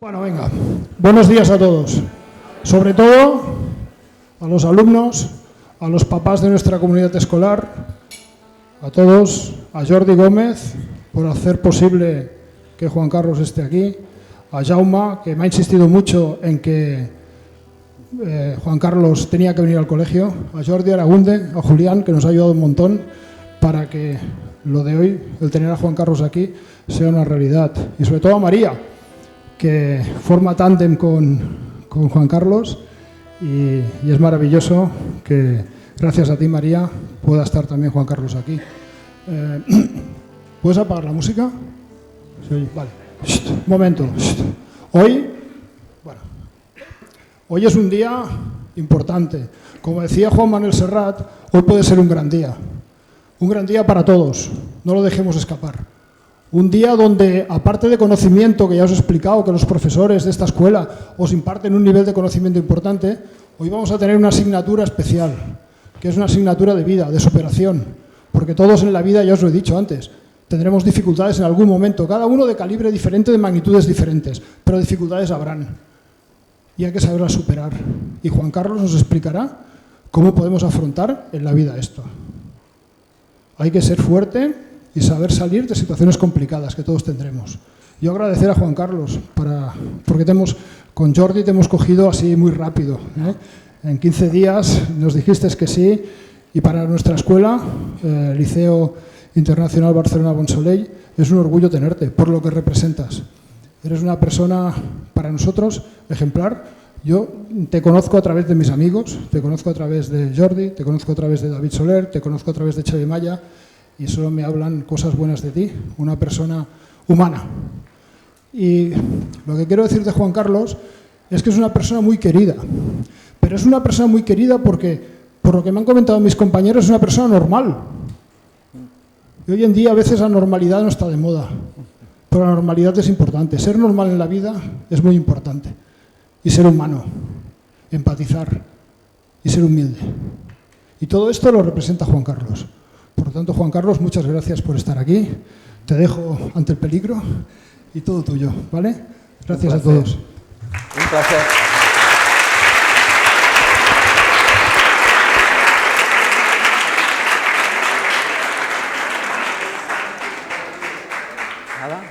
Bueno, venga, buenos días a todos, sobre todo a los alumnos, a los papás de nuestra comunidad escolar, a todos, a Jordi Gómez por hacer posible que Juan Carlos esté aquí, a Jaume, que me ha insistido mucho en que Juan Carlos tenía que venir al colegio, a Jordi Aragunde, a Julián, que nos ha ayudado un montón para que lo de hoy, el tener a Juan Carlos aquí, sea una realidad, y sobre todo a María, que forma tándem con Juan Carlos y es maravilloso que gracias a ti, María, pueda estar también Juan Carlos aquí. ¿Puedes apagar la música? Sí, vale. Un momento. Hoy es un día importante. Como decía Juan Manuel Serrat, hoy puede ser un gran día para todos, no lo dejemos escapar. Un día donde, aparte de conocimiento, que ya os he explicado, que los profesores de esta escuela os imparten un nivel de conocimiento importante, hoy vamos a tener una asignatura especial, que es una asignatura de vida, de superación, porque todos en la vida, ya os lo he dicho antes, tendremos dificultades en algún momento, cada uno de calibre diferente, de magnitudes diferentes, pero dificultades habrán, y hay que saberlas superar. Y Juan Carlos nos explicará cómo podemos afrontar en la vida esto. Hay que ser fuerte y saber salir de situaciones complicadas que todos tendremos. Yo agradecer a Juan Carlos, porque con Jordi te hemos cogido así muy rápido, ¿eh? En 15 días nos dijiste que sí, y para nuestra escuela, Liceo Internacional Barcelona Bonsoleil, es un orgullo tenerte, por lo que representas. Eres una persona, para nosotros, ejemplar. Yo te conozco a través de mis amigos, te conozco a través de Jordi, te conozco a través de David Soler, te conozco a través de Xavi Maya, y solo me hablan cosas buenas de ti, una persona humana. Y lo que quiero decir de Juan Carlos es que es una persona muy querida, pero es una persona muy querida porque, por lo que me han comentado mis compañeros, es una persona normal. Y hoy en día a veces la normalidad no está de moda, pero la normalidad es importante. Ser normal en la vida es muy importante. Y ser humano, empatizar y ser humilde. Y todo esto lo representa Juan Carlos. Por lo tanto, Juan Carlos, muchas gracias por estar aquí. Te dejo ante el peligro y todo tuyo, ¿vale? Gracias a todos. Un placer. Nada,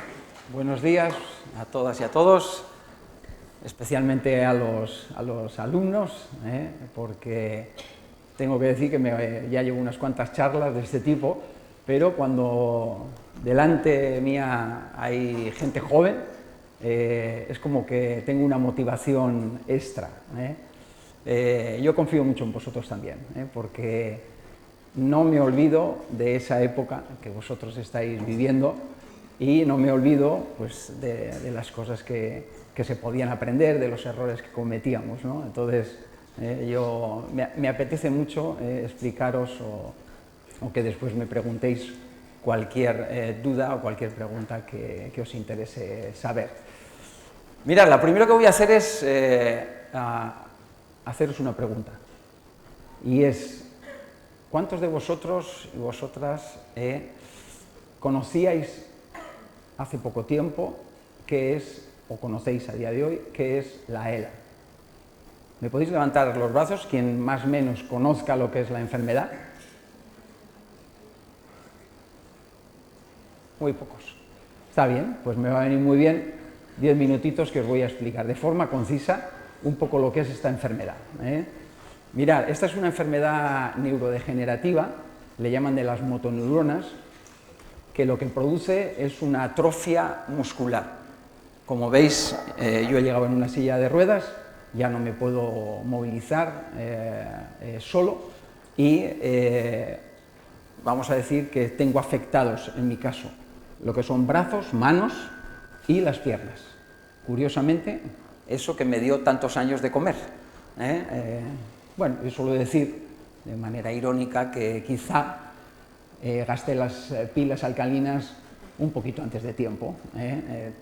buenos días a todas y a todos, especialmente a los alumnos, porque tengo que decir que ya llevo unas cuantas charlas de este tipo, pero cuando delante mía hay gente joven, es como que tengo una motivación extra. Yo confío mucho en vosotros también, porque no me olvido de esa época que vosotros estáis viviendo y no me olvido pues, de las cosas que se podían aprender, de los errores que cometíamos, ¿no? Entonces, me apetece mucho explicaros o que después me preguntéis cualquier duda o cualquier pregunta que os interese saber. Mirad, lo primero que voy a hacer es haceros una pregunta, y es, ¿cuántos de vosotros y vosotras conocíais hace poco tiempo qué es, o conocéis a día de hoy, qué es la ELA? ¿Me podéis levantar los brazos quien más o menos conozca lo que es la enfermedad? Muy pocos. Está bien, pues me va a venir muy bien 10 minutitos que os voy a explicar de forma concisa un poco lo que es esta enfermedad. Mirad, esta es una enfermedad neurodegenerativa, le llaman de las motoneuronas, que lo que produce es una atrofia muscular. Como veis, yo he llegado en una silla de ruedas, ya no me puedo movilizar solo y vamos a decir que tengo afectados, en mi caso, lo que son brazos, manos y las piernas. Curiosamente, eso que me dio tantos años de comer. Bueno, yo suelo decir, de manera irónica, que quizá gasté las pilas alcalinas un poquito antes de tiempo,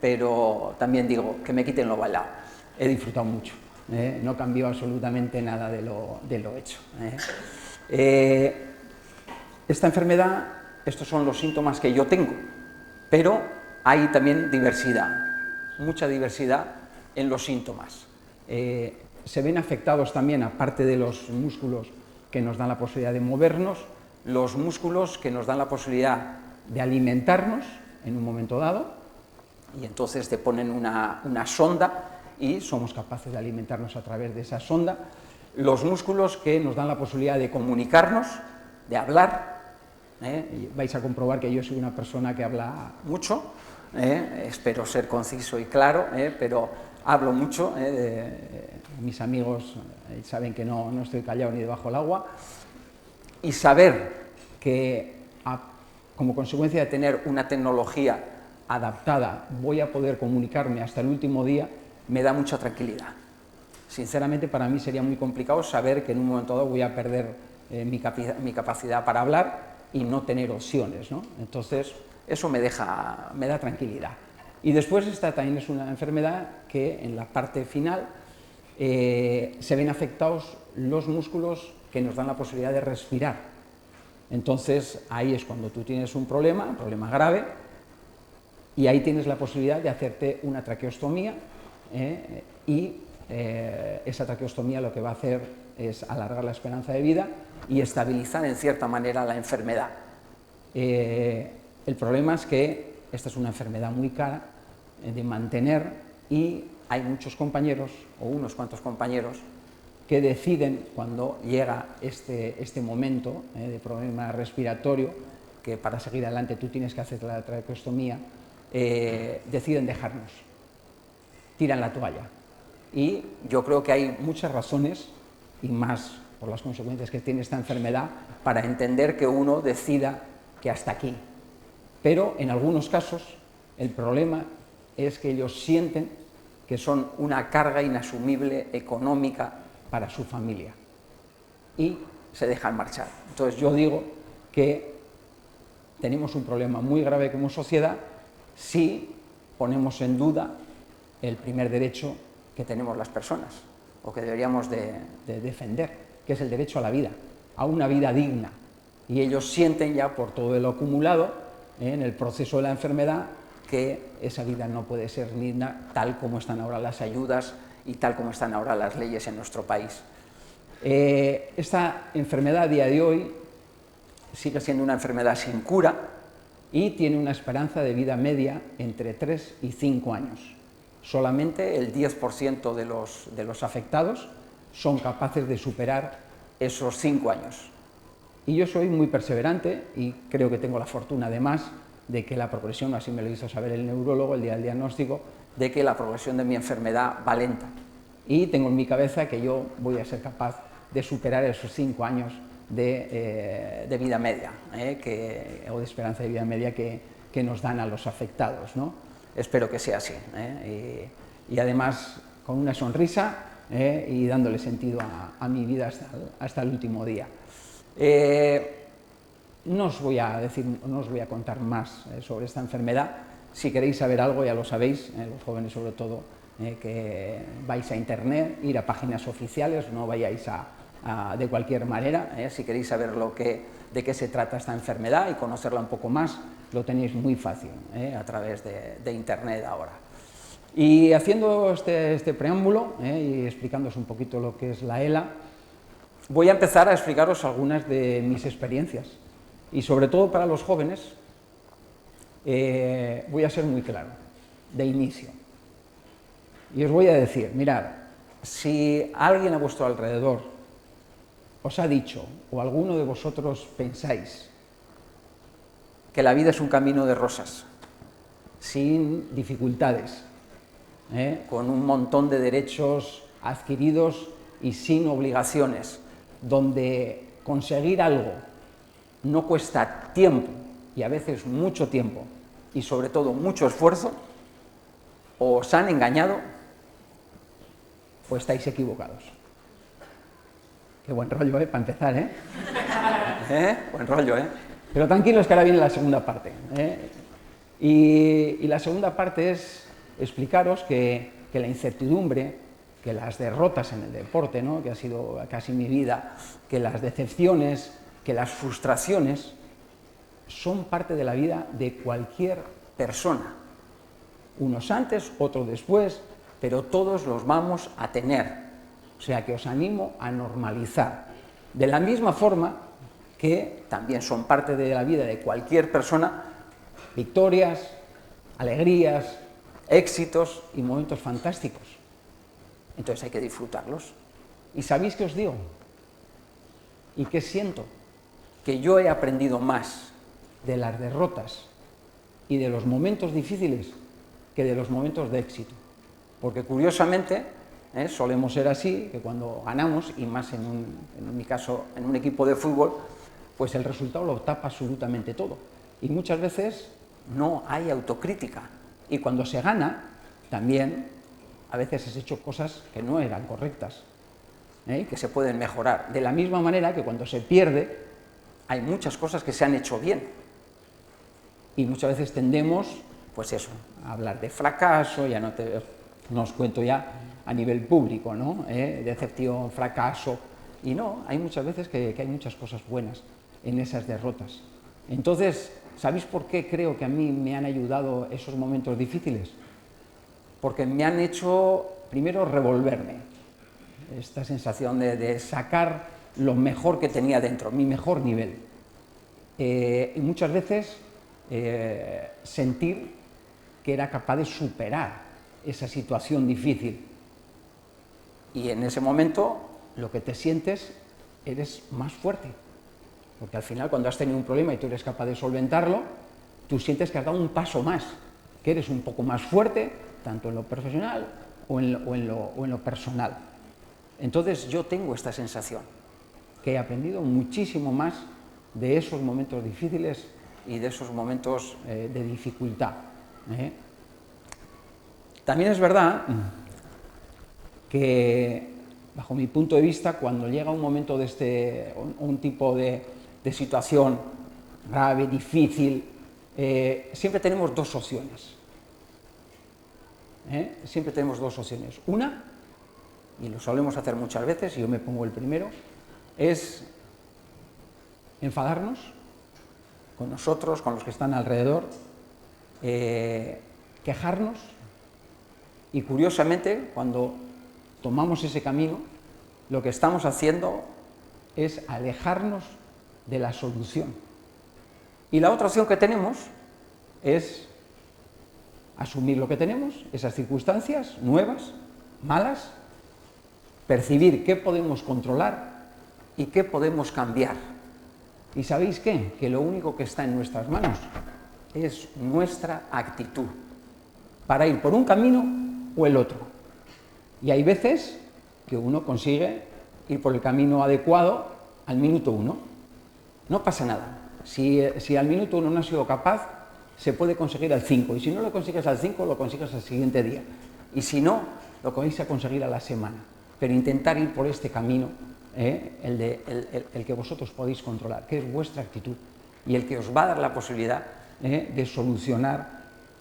pero también digo, que me quiten lo bailado. He disfrutado mucho. No cambió absolutamente nada de lo hecho. Esta enfermedad, estos son los síntomas que yo tengo, pero hay también diversidad, mucha diversidad en los síntomas. Se ven afectados también, aparte de los músculos que nos dan la posibilidad de movernos, los músculos que nos dan la posibilidad de alimentarnos en un momento dado, y entonces te ponen una sonda y somos capaces de alimentarnos a través de esa sonda. Los músculos que nos dan la posibilidad de comunicarnos, de hablar. Y vais a comprobar que yo soy una persona que habla mucho, espero ser conciso y claro, pero hablo mucho. Mis amigos saben que no estoy callado ni debajo del agua. Y saber que como consecuencia de tener una tecnología adaptada voy a poder comunicarme hasta el último día, me da mucha tranquilidad. Sinceramente, para mí sería muy complicado saber que en un momento dado voy a perder mi capacidad para hablar y no tener opciones, ¿no? Entonces, eso me da tranquilidad. Y después esta también es una enfermedad que en la parte final se ven afectados los músculos que nos dan la posibilidad de respirar. Entonces, ahí es cuando tú tienes un problema grave, y ahí tienes la posibilidad de hacerte una traqueostomía, y esa traqueostomía lo que va a hacer es alargar la esperanza de vida y estabilizar en cierta manera la enfermedad. El problema es que esta es una enfermedad muy cara de mantener, y hay muchos compañeros, o unos cuantos compañeros, que deciden, cuando llega este momento de problema respiratorio, que para seguir adelante tú tienes que hacer la traqueostomía, deciden dejarnos, tiran la toalla. Y yo creo que hay muchas razones, y más por las consecuencias que tiene esta enfermedad, para entender que uno decida que hasta aquí. Pero en algunos casos el problema es que ellos sienten que son una carga inasumible económica para su familia y se dejan marchar. Entonces yo digo que tenemos un problema muy grave como sociedad si ponemos en duda el primer derecho que tenemos las personas, o que deberíamos de defender, que es el derecho a la vida, a una vida digna. Y ellos sienten ya, por todo lo acumulado en el proceso de la enfermedad, que esa vida no puede ser digna tal como están ahora las ayudas y tal como están ahora las leyes en nuestro país. Esta enfermedad a día de hoy sigue siendo una enfermedad sin cura y tiene una esperanza de vida media entre 3 y 5 años. Solamente el 10% de los afectados son capaces de superar esos 5 años. Y yo soy muy perseverante y creo que tengo la fortuna, además, de que la progresión, así me lo hizo saber el neurólogo el día del diagnóstico, de que la progresión de mi enfermedad va lenta. Y tengo en mi cabeza que yo voy a ser capaz de superar esos 5 años de vida media, o de esperanza de vida media que nos dan a los afectados, ¿no? Espero que sea así, y además con una sonrisa y dándole sentido a mi vida hasta el último día. No os voy a contar más sobre esta enfermedad. Si queréis saber algo, ya lo sabéis, los jóvenes sobre todo, que vais a internet, ir a páginas oficiales, no vayáis de cualquier manera. Si queréis saber de qué se trata esta enfermedad y conocerla un poco más, lo tenéis muy fácil a través de internet ahora. Y haciendo este preámbulo y explicándoos un poquito lo que es la ELA, voy a empezar a explicaros algunas de mis experiencias. Y sobre todo para los jóvenes, voy a ser muy claro, de inicio. Y os voy a decir, mirad, si alguien a vuestro alrededor os ha dicho, o alguno de vosotros pensáis, que la vida es un camino de rosas, sin dificultades, con un montón de derechos adquiridos y sin obligaciones, donde conseguir algo no cuesta tiempo, y a veces mucho tiempo, y sobre todo mucho esfuerzo, o os han engañado, o estáis equivocados. Qué buen rollo, para empezar, Buen rollo, Pero tranquilos, que ahora viene la segunda parte, Y la segunda parte es explicaros que la incertidumbre, que las derrotas en el deporte, ¿no?, que ha sido casi mi vida, que las decepciones, que las frustraciones son parte de la vida de cualquier persona. Unos antes, otros después, pero todos los vamos a tener. O sea que os animo a normalizar. De la misma forma que también son parte de la vida de cualquier persona, victorias, alegrías, éxitos y momentos fantásticos. Entonces hay que disfrutarlos. ¿Y sabéis qué os digo? ¿Y qué siento? Que yo he aprendido más de las derrotas y de los momentos difíciles que de los momentos de éxito. Porque curiosamente, solemos ser así, que cuando ganamos, y más en mi caso en un equipo de fútbol, pues el resultado lo tapa absolutamente todo. Y muchas veces no hay autocrítica. Y cuando se gana, también a veces has hecho cosas que no eran correctas, que se pueden mejorar. De la misma manera que cuando se pierde, hay muchas cosas que se han hecho bien. Y muchas veces tendemos, pues eso, a hablar de fracaso, ya no os cuento ya a nivel público, ¿no? Decepción, fracaso. Y no, hay muchas veces que hay muchas cosas buenas en esas derrotas. Entonces, ¿sabéis por qué creo que a mí me han ayudado esos momentos difíciles? Porque me han hecho, primero, revolverme. Esta sensación de sacar lo mejor que tenía dentro, mi mejor nivel. Y muchas veces sentir que era capaz de superar esa situación difícil. Y en ese momento lo que te sientes, eres más fuerte. Porque al final, cuando has tenido un problema y tú eres capaz de solventarlo, tú sientes que has dado un paso más, que eres un poco más fuerte, tanto en lo profesional o en lo personal. Entonces yo tengo esta sensación, que he aprendido muchísimo más de esos momentos difíciles y de esos momentos de dificultad. También es verdad que, bajo mi punto de vista, cuando llega un momento de un tipo de situación grave, difícil, siempre tenemos dos opciones. Siempre tenemos dos opciones. Una, y lo solemos hacer muchas veces, y yo me pongo el primero, es enfadarnos con nosotros, con los que están alrededor, quejarnos, y curiosamente, cuando tomamos ese camino, lo que estamos haciendo es alejarnos de la solución. Y la otra opción que tenemos es asumir lo que tenemos, esas circunstancias nuevas, malas, percibir qué podemos controlar y qué podemos cambiar. ¿Y sabéis qué? Que lo único que está en nuestras manos es nuestra actitud, para ir por un camino o el otro. Y hay veces que uno consigue ir por el camino adecuado al minuto 1. No pasa nada. Si al minuto 1 no has sido capaz, se puede conseguir al 5. Y si no lo consigues al 5, lo consigues al siguiente día. Y si no, lo vais a conseguir a la semana. Pero intentar ir por este camino, el que vosotros podéis controlar, que es vuestra actitud, y el que os va a dar la posibilidad de solucionar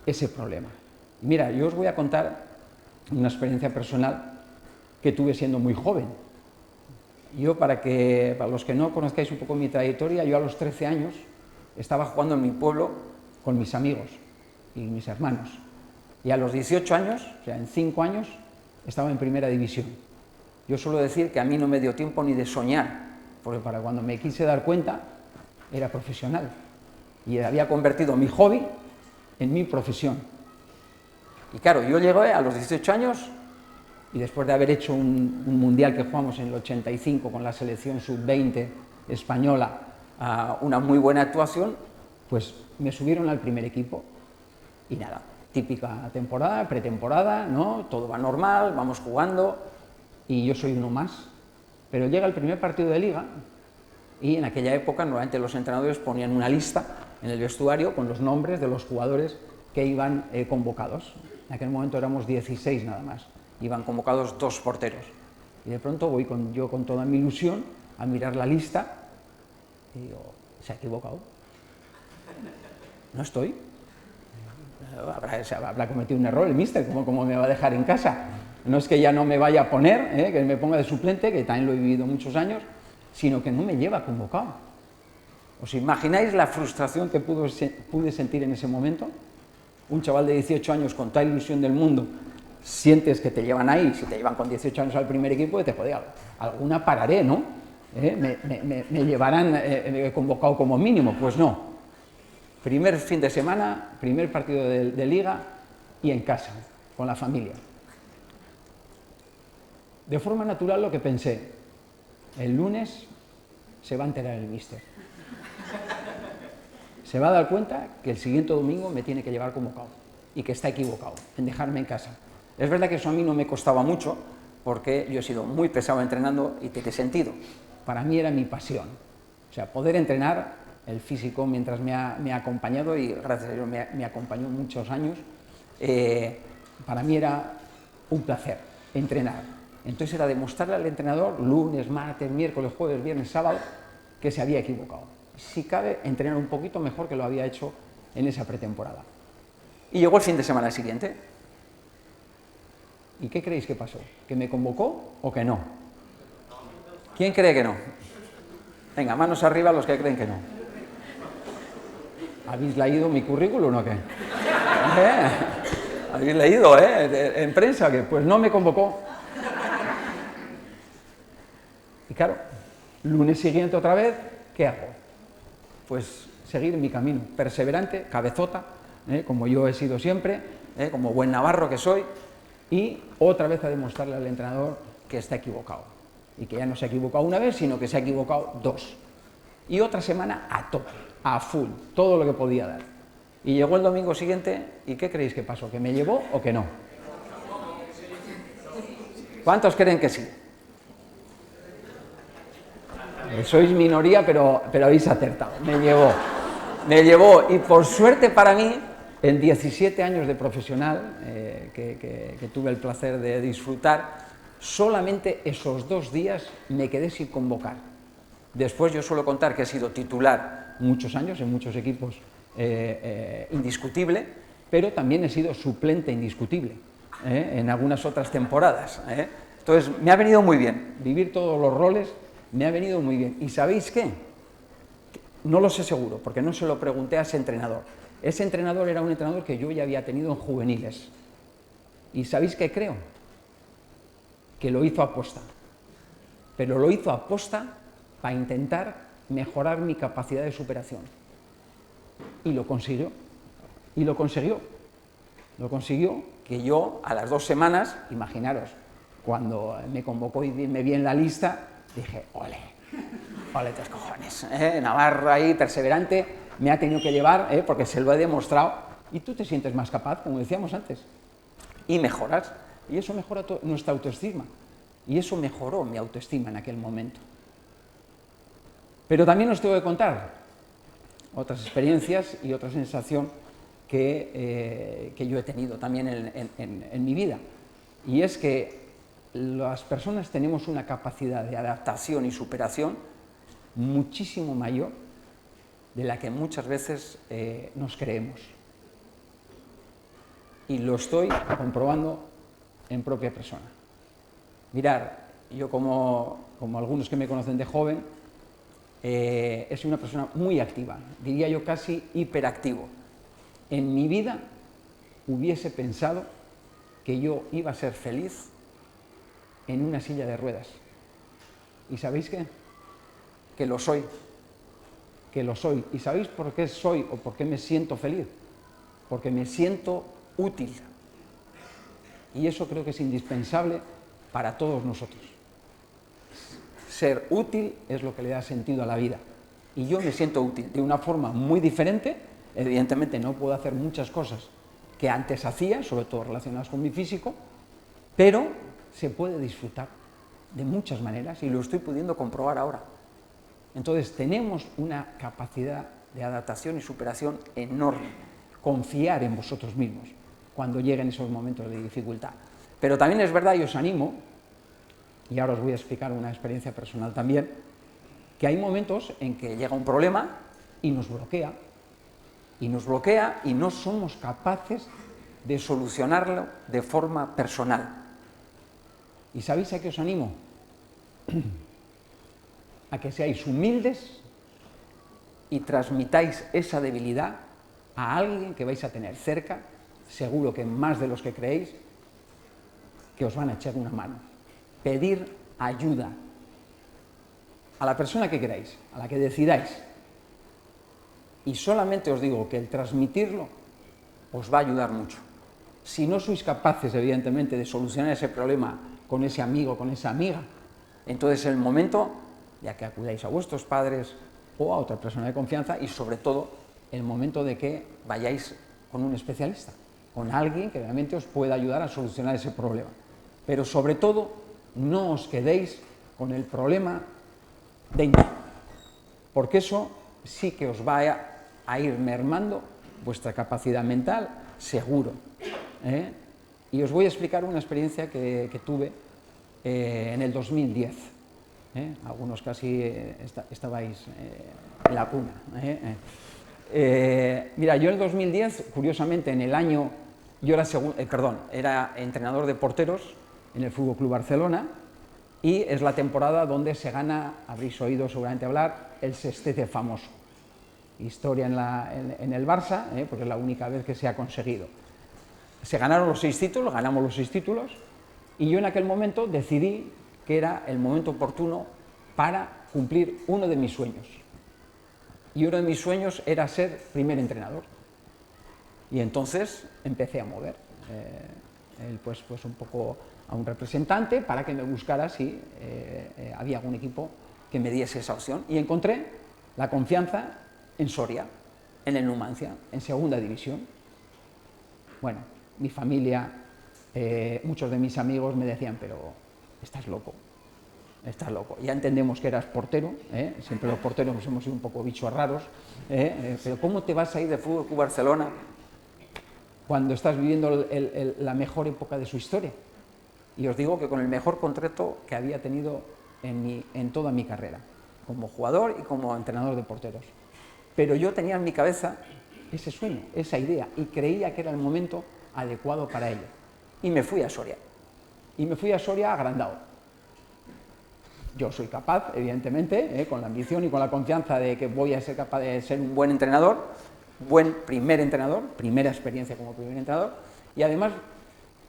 ese problema. Y mira, yo os voy a contar una experiencia personal que tuve siendo muy joven. Yo, para los que no conozcáis un poco mi trayectoria, yo a los 13 años estaba jugando en mi pueblo con mis amigos y mis hermanos. Y a los 18 años, o sea, en 5 años, estaba en primera división. Yo suelo decir que a mí no me dio tiempo ni de soñar, porque para cuando me quise dar cuenta, era profesional. Y había convertido mi hobby en mi profesión. Y claro, yo llegué a los 18 años y después de haber hecho un mundial que jugamos en el 85 con la selección sub-20 española, una muy buena actuación, pues me subieron al primer equipo. Y nada, típica temporada, pretemporada, ¿no? Todo va normal, vamos jugando y yo soy uno más. Pero llega el primer partido de liga y en aquella época normalmente los entrenadores ponían una lista en el vestuario con los nombres de los jugadores que iban convocados. En aquel momento éramos 16 nada más. Iban convocados 2 porteros. Y de pronto voy yo con toda mi ilusión a mirar la lista y digo, se ha equivocado. No estoy. Habrá cometido un error el míster, ¿cómo me va a dejar en casa? No es que ya no me vaya a poner, que me ponga de suplente, que también lo he vivido muchos años, sino que no me lleva convocado. ¿Os imagináis la frustración que pude sentir en ese momento? Un chaval de 18 años con toda ilusión del mundo, sientes que te llevan ahí, si te llevan con 18 años al primer equipo, dices, joder, alguna pararé, ¿no? Me llevarán convocado como mínimo. Pues no. Primer fin de semana, primer partido de liga y en casa, con la familia. De forma natural lo que pensé, el lunes se va a enterar el míster. Se va a dar cuenta que el siguiente domingo me tiene que llevar convocado y que está equivocado en dejarme en casa. Es verdad que eso a mí no me costaba mucho, porque yo he sido muy pesado entrenando y tiene sentido. Para mí era mi pasión. O sea, poder entrenar, el físico mientras me ha acompañado, y gracias a Dios me acompañó muchos años, para mí era un placer entrenar. Entonces era demostrarle al entrenador, lunes, martes, miércoles, jueves, viernes, sábado, que se había equivocado. Si cabe, entrenar un poquito mejor que lo había hecho en esa pretemporada. Y llegó el fin de semana siguiente. ¿Y qué creéis que pasó? ¿Que me convocó o que no? ¿Quién cree que no? Venga, manos arriba los que creen que no. ¿Habéis leído mi currículum o qué? ¿Habéis leído, en prensa? Que pues no me convocó. Y claro, lunes siguiente otra vez, ¿qué hago? Pues seguir mi camino, perseverante, cabezota, como yo he sido siempre, como buen navarro que soy, y otra vez a demostrarle al entrenador que está equivocado. Y que ya no se ha equivocado una vez, sino que se ha equivocado dos. Y otra semana a tope, a full, todo lo que podía dar. Y llegó el domingo siguiente, ¿y qué creéis que pasó? ¿Que me llevó o que no? ¿Cuántos creen que sí? Sois minoría, pero habéis acertado. Me llevó, y por suerte para mí, en 17 años de profesional, que tuve el placer de disfrutar, solamente esos 2 días me quedé sin convocar. Después yo suelo contar que he sido titular muchos años en muchos equipos, indiscutible, pero también he sido suplente indiscutible en algunas otras temporadas. Entonces me ha venido muy bien, vivir todos los roles me ha venido muy bien. ¿Y sabéis qué? No lo sé seguro, porque no se lo pregunté a ese entrenador. Ese entrenador era un entrenador que yo ya había tenido en juveniles. ¿Y sabéis qué creo? Que lo hizo aposta. Pero lo hizo aposta para intentar mejorar mi capacidad de superación. Y lo consiguió. Y lo consiguió. Lo consiguió que yo, a las 2 semanas, imaginaros, cuando me convocó y me vi en la lista, dije, ole, tus cojones, Navarro ahí, perseverante, me ha tenido que llevar, porque se lo he demostrado, y tú te sientes más capaz, como decíamos antes, y mejoras, y eso mejora nuestra autoestima, y eso mejoró mi autoestima en aquel momento. Pero también os tengo que contar otras experiencias y otra sensación que yo he tenido también en mi vida, y es que las personas tenemos una capacidad de adaptación y superación muchísimo mayor de la que muchas veces nos creemos. Y lo estoy comprobando en propia persona. Mirad, yo como algunos que me conocen de joven, he sido una persona muy activa, diría yo casi hiperactivo. En mi vida hubiese pensado que yo iba a ser feliz en una silla de ruedas. ¿Y sabéis qué? Que lo soy. Que lo soy. ¿Y sabéis por qué soy o por qué me siento feliz? Porque me siento útil. Y eso creo que es indispensable para todos nosotros. Ser útil es lo que le da sentido a la vida. Y yo me siento útil de una forma muy diferente. Evidentemente no puedo hacer muchas cosas que antes hacía, sobre todo relacionadas con mi físico, pero se puede disfrutar de muchas maneras y lo estoy pudiendo comprobar ahora. Entonces tenemos una capacidad de adaptación y superación enorme. Confiar en vosotros mismos cuando lleguen esos momentos de dificultad. Pero también es verdad, y os animo, y ahora os voy a explicar una experiencia personal también, que hay momentos en que llega un problema y nos bloquea y no somos capaces de solucionarlo de forma personal. ¿Y sabéis a qué os animo? A que seáis humildes y transmitáis esa debilidad a alguien que vais a tener cerca, seguro que más de los que creéis, que os van a echar una mano. Pedir ayuda a la persona que queráis, a la que decidáis. Y solamente os digo que el transmitirlo os va a ayudar mucho. Si no sois capaces, evidentemente, de solucionar ese problema con ese amigo, con esa amiga, entonces es el momento de que acudáis a vuestros padres o a otra persona de confianza y, sobre todo, el momento de que vayáis con un especialista, con alguien que realmente os pueda ayudar a solucionar ese problema. Pero, sobre todo, no os quedéis con el problema dentro, porque eso sí que os va a ir mermando vuestra capacidad mental, seguro. Y os voy a explicar una experiencia que tuve en el 2010. Algunos casi estabais en la cuna. Mira, yo en el 2010, curiosamente, en el año, yo era entrenador de porteros en el Fútbol Club Barcelona, y es la temporada donde se gana, habréis oído seguramente hablar, el sextete famoso. Historia en el Barça, porque es la única vez que se ha conseguido. Se ganaron los 6 títulos, ganamos los 6 títulos, y yo en aquel momento decidí que era el momento oportuno para cumplir uno de mis sueños. Y uno de mis sueños era ser primer entrenador. Y entonces empecé a mover pues un poco a un representante para que me buscara si había algún equipo que me diese esa opción. Y encontré la confianza en Soria, en el Numancia, en segunda división. Bueno, mi familia, muchos de mis amigos me decían, pero estás loco, estás loco. Ya entendemos que eras portero, siempre los porteros hemos sido un poco bichos raros, pero ¿cómo te vas a ir de Fútbol Club Barcelona cuando estás viviendo la mejor época de su historia? Y os digo que con el mejor contrato que había tenido en toda mi carrera, como jugador y como entrenador de porteros. Pero yo tenía en mi cabeza ese sueño, esa idea, y creía que era el momento adecuado para ello. Y me fui a Soria. Y me fui a Soria agrandado. Yo soy capaz, evidentemente, con la ambición y con la confianza de que voy a ser capaz de ser un buen entrenador, buen primer entrenador, primera experiencia como primer entrenador, y además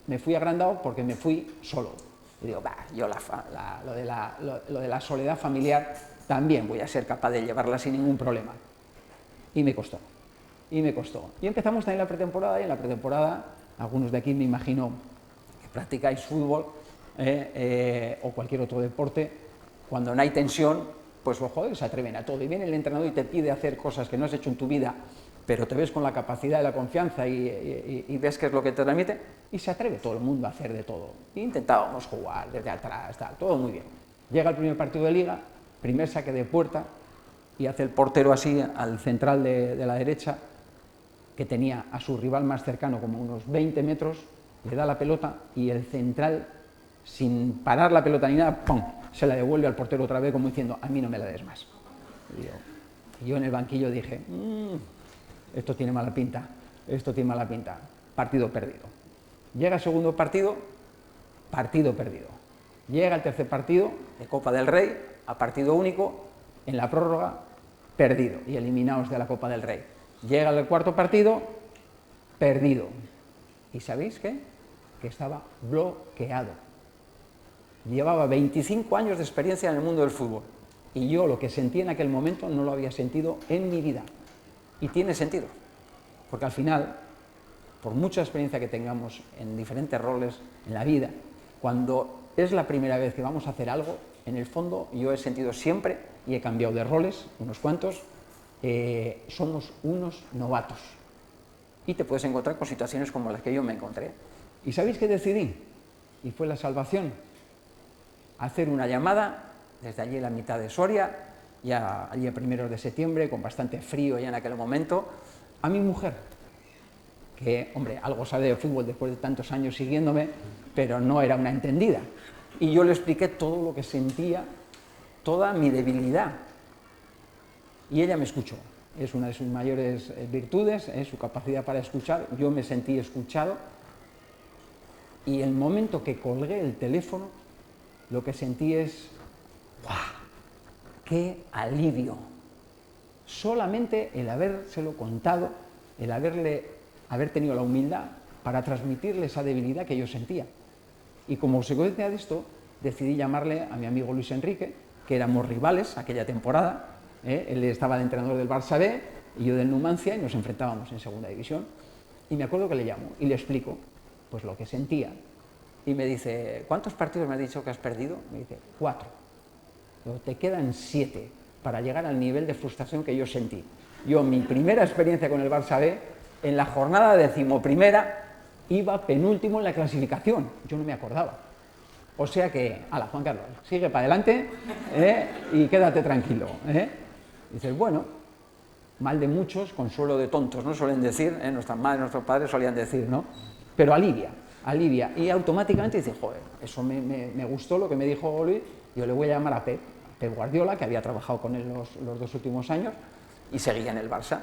me fui agrandado porque me fui solo. Y digo, yo lo de la soledad familiar también voy a ser capaz de llevarla sin ningún problema. Y me costó. Y empezamos también la pretemporada, y en la pretemporada, algunos de aquí me imagino que practicáis fútbol o cualquier otro deporte, cuando no hay tensión, pues los jugadores se atreven a todo. Y viene el entrenador y te pide hacer cosas que no has hecho en tu vida, pero te ves con la capacidad y la confianza y ves qué es lo que te transmite, y se atreve todo el mundo a hacer de todo. E intentábamos jugar desde atrás, todo muy bien. Llega el primer partido de liga, primer saque de puerta, y hace el portero así al central de la derecha, que tenía a su rival más cercano como unos 20 metros, le da la pelota y el central, sin parar la pelota ni nada, ¡pum!, se la devuelve al portero otra vez como diciendo, a mí no me la des más. Y yo en el banquillo dije, esto tiene mala pinta, partido perdido. Llega el segundo partido, partido perdido. Llega el tercer partido de Copa del Rey, a partido único, en la prórroga, perdido y eliminados de la Copa del Rey. Llega el cuarto partido, perdido. ¿Y sabéis qué? Que estaba bloqueado. Llevaba 25 años de experiencia en el mundo del fútbol y yo lo que sentí en aquel momento no lo había sentido en mi vida. Y tiene sentido, porque al final, por mucha experiencia que tengamos en diferentes roles en la vida, cuando es la primera vez que vamos a hacer algo, en el fondo yo he sentido siempre, y he cambiado de roles, unos cuantos, somos unos novatos. Y te puedes encontrar con situaciones como las que yo me encontré. ¿Y sabéis qué decidí? Y fue la salvación. Hacer una llamada desde allí en la mitad de Soria, ya allí a primeros de septiembre, con bastante frío ya en aquel momento, a mi mujer, que, hombre, algo sabe de fútbol después de tantos años siguiéndome, pero no era una entendida. Y yo le expliqué todo lo que sentía, toda mi debilidad. Y ella me escuchó. Es una de sus mayores virtudes, su capacidad para escuchar. Yo me sentí escuchado. Y el momento que colgué el teléfono, lo que sentí es, ¡guau!, ¡qué alivio! Solamente el habérselo contado, el haber tenido la humildad para transmitirle esa debilidad que yo sentía. Y como consecuencia de esto, decidí llamarle a mi amigo Luis Enrique, que éramos rivales aquella temporada, él estaba de entrenador del Barça B y yo del Numancia, y nos enfrentábamos en segunda división. Y me acuerdo que le llamo y le explico pues lo que sentía. Y me dice, ¿cuántos partidos me has dicho que has perdido? Me dice, 4. Pero te quedan 7 para llegar al nivel de frustración que yo sentí. Yo, mi primera experiencia con el Barça B, en la jornada 11ª, iba penúltimo en la clasificación. Yo no me acordaba. O sea que, ala, Juan Carlos, sigue para adelante y quédate tranquilo. Dices, bueno, mal de muchos, consuelo de tontos, ¿no? Suelen decir, nuestras madres, nuestros padres solían decir, ¿no? Pero alivia. Y automáticamente dices, joder, eso me gustó lo que me dijo Luis, yo le voy a llamar a Pep Guardiola, que había trabajado con él los 2 últimos años, y seguía en el Barça.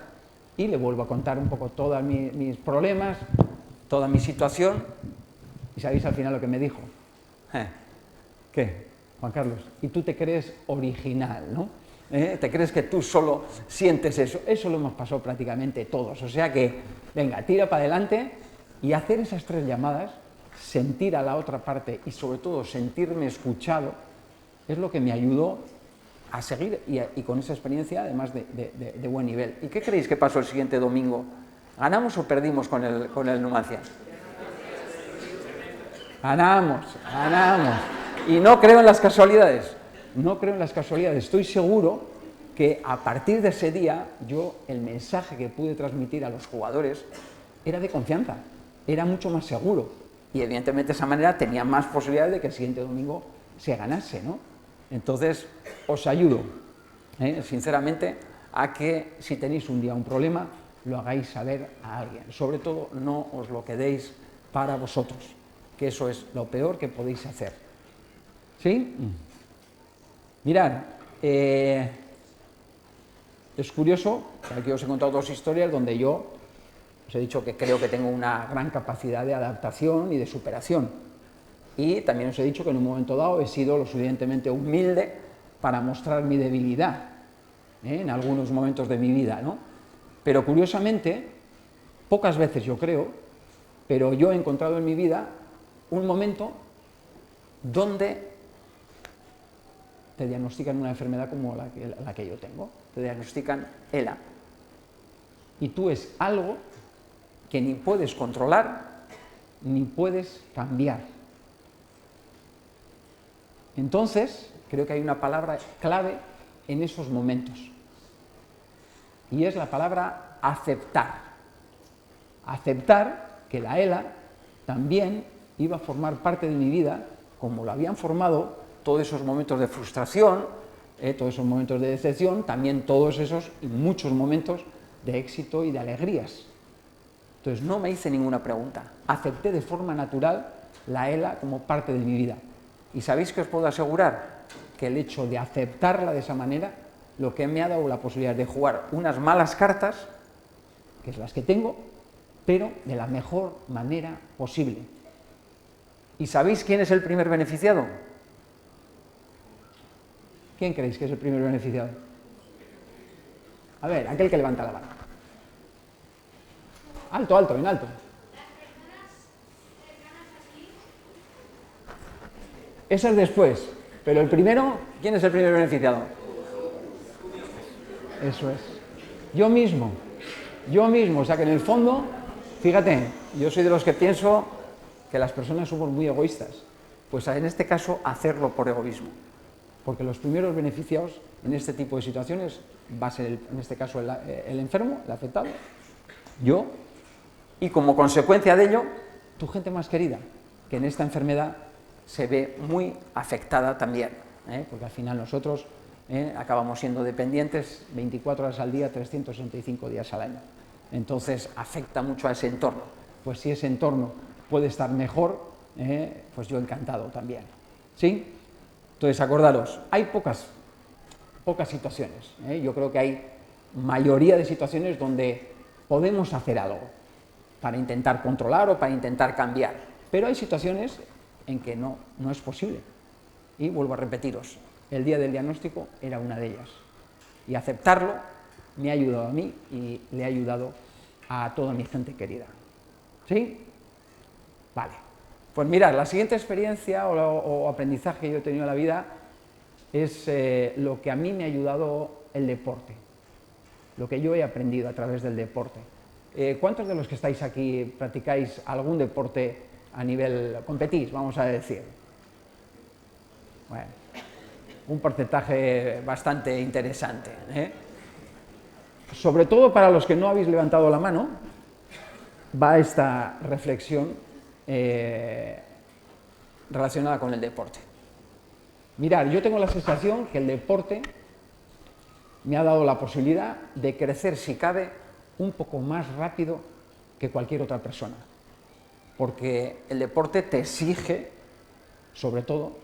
Y le vuelvo a contar un poco todos mis problemas, toda mi situación, y ¿sabéis al final lo que me dijo? ¿Qué, Juan Carlos? Y tú te crees original, ¿no? Te crees que tú solo sientes eso. Eso lo hemos pasado prácticamente todos. O sea que, venga, tira para adelante y hacer esas 3 llamadas, sentir a la otra parte y sobre todo sentirme escuchado, es lo que me ayudó a seguir y con esa experiencia además de buen nivel. ¿Y qué creéis que pasó el siguiente domingo? ¿Ganamos o perdimos con el Numancia? Ganamos. Y no creo en las casualidades. Estoy seguro que a partir de ese día, el mensaje que pude transmitir a los jugadores era de confianza, era mucho más seguro. Y evidentemente de esa manera tenía más posibilidades de que el siguiente domingo se ganase, ¿no? Entonces, os ayudo, sinceramente, a que si tenéis un día un problema, lo hagáis saber a alguien. Sobre todo, no os lo quedéis para vosotros, que eso es lo peor que podéis hacer. ¿Sí? Mirad, es curioso, aquí os he contado 2 historias donde yo os he dicho que creo que tengo una gran capacidad de adaptación y de superación. Y también os he dicho que en un momento dado he sido lo suficientemente humilde para mostrar mi debilidad en algunos momentos de mi vida, ¿no? Pero curiosamente, pocas veces yo creo, pero yo he encontrado en mi vida un momento donde te diagnostican una enfermedad como la que yo tengo, te diagnostican ELA. Y tú es algo que ni puedes controlar ni puedes cambiar. Entonces, creo que hay una palabra clave en esos momentos, y es la palabra aceptar. Aceptar que la ELA también iba a formar parte de mi vida, como lo habían formado todos esos momentos de frustración, todos esos momentos de decepción, también todos esos y muchos momentos de éxito y de alegrías. Entonces no me hice ninguna pregunta, acepté de forma natural la ELA como parte de mi vida. ¿Y sabéis que os puedo asegurar? Que el hecho de aceptarla de esa manera, lo que me ha dado la posibilidad de jugar unas malas cartas, que es las que tengo, pero de la mejor manera posible. ¿Y sabéis quién es el primer beneficiado? ¿Quién creéis que es el primer beneficiado? A ver, aquel que levanta la mano. Alto, alto, bien alto. Eso es después, pero el primero, ¿quién es el primer beneficiado? Eso es. Yo mismo, o sea que en el fondo, fíjate, yo soy de los que pienso que las personas somos muy egoístas, pues en este caso hacerlo por egoísmo, porque los primeros beneficiados en este tipo de situaciones va a ser, en este caso, el enfermo, el afectado, yo, y como consecuencia de ello, tu gente más querida, que en esta enfermedad se ve muy afectada también, porque al final nosotros acabamos siendo dependientes 24 horas al día, 365 días al año. Entonces afecta mucho a ese entorno. Pues si ese entorno puede estar mejor, pues yo encantado también. ¿Sí? Entonces acordaros, hay pocas situaciones. Yo creo que hay mayoría de situaciones donde podemos hacer algo para intentar controlar o para intentar cambiar. Pero hay situaciones en que no es posible. Y vuelvo a repetiros, el día del diagnóstico era una de ellas. Y aceptarlo me ha ayudado a mí y le ha ayudado a toda mi gente querida. ¿Sí? Vale. Pues mirad, la siguiente experiencia o aprendizaje que yo he tenido en la vida es lo que a mí me ha ayudado el deporte, lo que yo he aprendido a través del deporte. ¿Cuántos de los que estáis aquí practicáis algún deporte a nivel, competís, vamos a decir? Bueno, un porcentaje bastante interesante, ¿eh? Sobre todo para los que no habéis levantado la mano, va esta reflexión relacionada con el deporte. Mirad, yo tengo la sensación que el deporte me ha dado la posibilidad de crecer, si cabe, un poco más rápido que cualquier otra persona. Porque el deporte te exige, sobre todo,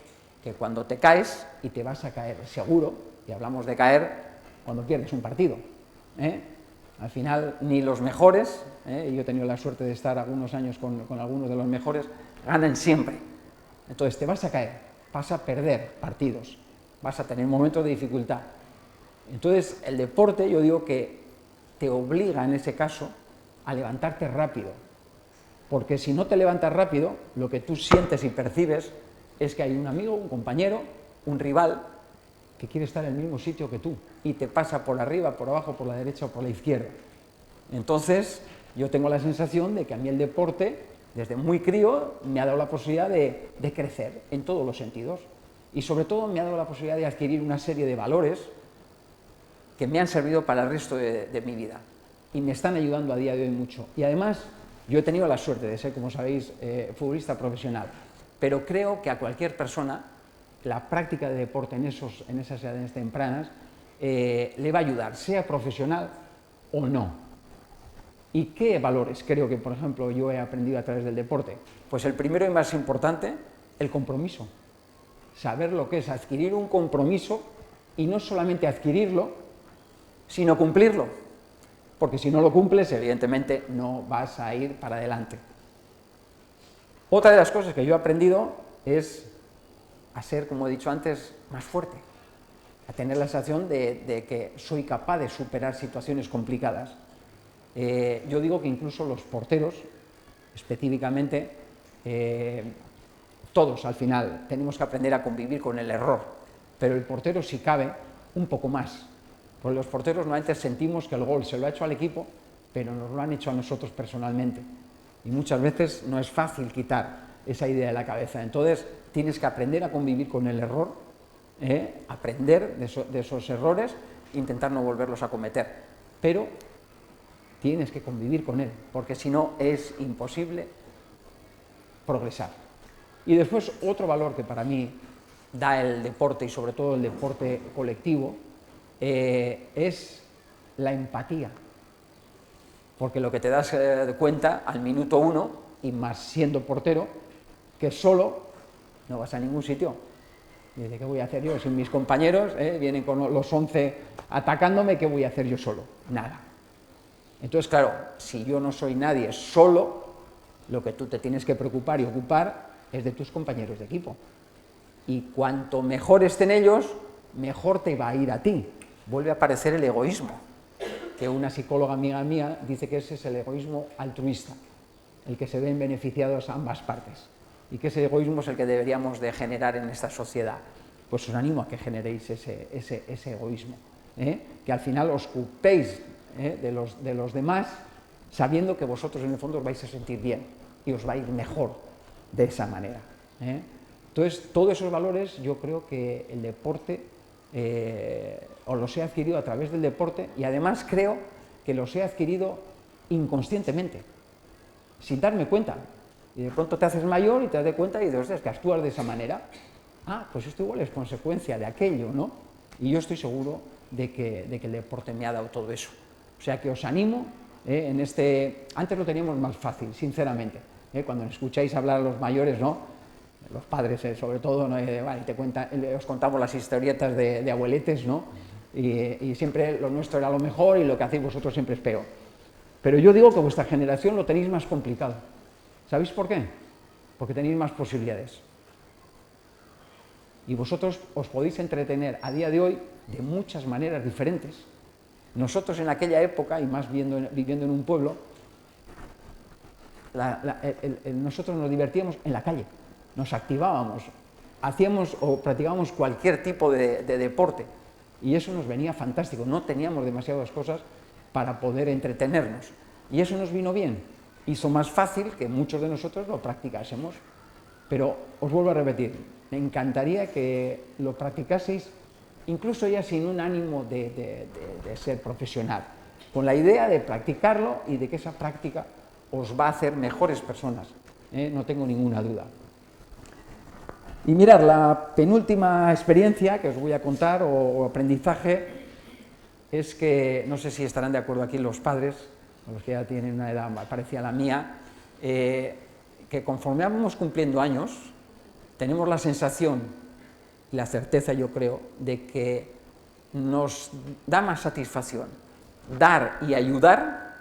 que cuando te caes, y te vas a caer seguro, y hablamos de caer cuando pierdes un partido, ¿eh? Al final, ni los mejores, y yo he tenido la suerte de estar algunos años con algunos de los mejores, ganan siempre. Entonces te vas a caer, vas a perder partidos, vas a tener momentos de dificultad. Entonces el deporte, yo digo que te obliga en ese caso a levantarte rápido, porque si no te levantas rápido, lo que tú sientes y percibes es que hay un amigo, un compañero, un rival que quiere estar en el mismo sitio que tú y te pasa por arriba, por abajo, por la derecha o por la izquierda. Entonces yo tengo la sensación de que a mí el deporte, desde muy crío, me ha dado la posibilidad de crecer en todos los sentidos y sobre todo me ha dado la posibilidad de adquirir una serie de valores que me han servido para el resto de mi vida y me están ayudando a día de hoy mucho. Y además yo he tenido la suerte de ser, como sabéis, futbolista profesional, pero creo que a cualquier persona la práctica de deporte en esas edades tempranas le va a ayudar, sea profesional o no. ¿Y qué valores creo que, por ejemplo, yo he aprendido a través del deporte? Pues el primero y más importante, el compromiso. Saber lo que es adquirir un compromiso y no solamente adquirirlo, sino cumplirlo. Porque si no lo cumples, evidentemente no vas a ir para adelante. Otra de las cosas que yo he aprendido es a ser, como he dicho antes, más fuerte, a tener la sensación de que soy capaz de superar situaciones complicadas. Yo digo que incluso los porteros, específicamente, todos al final tenemos que aprender a convivir con el error, pero el portero, si cabe, un poco más, porque los porteros normalmente sentimos que el gol se lo ha hecho al equipo, pero nos lo han hecho a nosotros personalmente, y muchas veces no es fácil quitar esa idea de la cabeza. Entonces tienes que aprender a convivir con el error, aprender de esos errores e intentar no volverlos a cometer, pero tienes que convivir con él, porque si no es imposible progresar. Y después otro valor que para mí da el deporte, y sobre todo el deporte colectivo, es la empatía, porque lo que te das cuenta al minuto 1, y más siendo portero, que solo no vas a ningún sitio. Y dice, ¿qué voy a hacer yo? Si mis compañeros vienen con los 11 atacándome, ¿qué voy a hacer yo solo? Nada. Entonces, claro, si yo no soy nadie solo, lo que tú te tienes que preocupar y ocupar es de tus compañeros de equipo. Y cuanto mejor estén ellos, mejor te va a ir a ti. Vuelve a aparecer el egoísmo, que una psicóloga amiga mía dice que ese es el egoísmo altruista, el que se ven beneficiados a ambas partes, y que ese egoísmo es el que deberíamos de generar en esta sociedad. Pues os animo a que generéis ese egoísmo, que al final os ocupéis de los demás, sabiendo que vosotros en el fondo os vais a sentir bien y os va a ir mejor de esa manera. Entonces, todos esos valores yo creo que el deporte os los he adquirido a través del deporte, y además creo que los he adquirido inconscientemente, sin darme cuenta. Y de pronto te haces mayor y te das cuenta y dices, ostras, que actúas de esa manera. Ah, pues esto igual es consecuencia de aquello, ¿no? Y yo estoy seguro de que el deporte me ha dado todo eso. O sea que os animo en este... Antes lo teníamos más fácil, sinceramente. Cuando escucháis hablar a los mayores, ¿no? Los padres, sobre todo, ¿no? Vale, os contamos las historietas de abueletes, ¿no? Y siempre lo nuestro era lo mejor y lo que hacéis vosotros siempre es peor. Pero yo digo que vuestra generación lo tenéis más complicado. ¿Sabéis por qué? Porque tenéis más posibilidades. Y vosotros os podéis entretener a día de hoy de muchas maneras diferentes. Nosotros en aquella época, y más viviendo en un pueblo, nosotros nos divertíamos en la calle, nos activábamos, hacíamos o practicábamos cualquier tipo de deporte y eso nos venía fantástico, no teníamos demasiadas cosas para poder entretenernos y eso nos vino bien, hizo más fácil que muchos de nosotros lo practicásemos, pero os vuelvo a repetir, me encantaría que lo practicaseis incluso ya sin un ánimo de ser profesional, con la idea de practicarlo y de que esa práctica os va a hacer mejores personas, no tengo ninguna duda. Y mirad, la penúltima experiencia que os voy a contar, o aprendizaje, es que, no sé si estarán de acuerdo aquí los padres, los que ya tienen una edad parecida a la mía, que conforme vamos cumpliendo años, tenemos la sensación y la certeza, yo creo, de que nos da más satisfacción dar y ayudar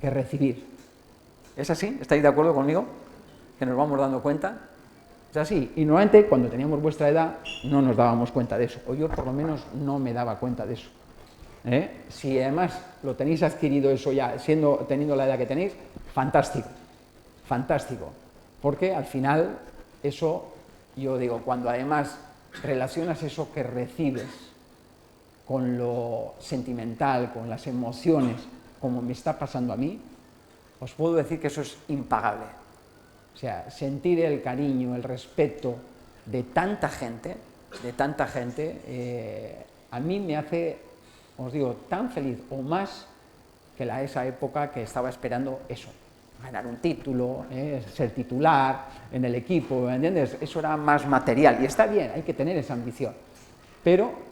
que recibir. ¿Es así? ¿Estáis de acuerdo conmigo? Que nos vamos dando cuenta. Es así. Y normalmente cuando teníamos vuestra edad no nos dábamos cuenta de eso. O yo por lo menos no me daba cuenta de eso. Si además lo tenéis adquirido eso ya, teniendo la edad que tenéis, fantástico. Fantástico. Porque al final eso, yo digo, cuando además relacionas eso que recibes con lo sentimental, con las emociones, como me está pasando a mí, os puedo decir que eso es impagable. O sea, sentir el cariño, el respeto de tanta gente, a mí me hace, os digo, tan feliz o más que esa época que estaba esperando eso, ganar un título, ser titular en el equipo, ¿me entiendes? Eso era más material y está bien, hay que tener esa ambición. Pero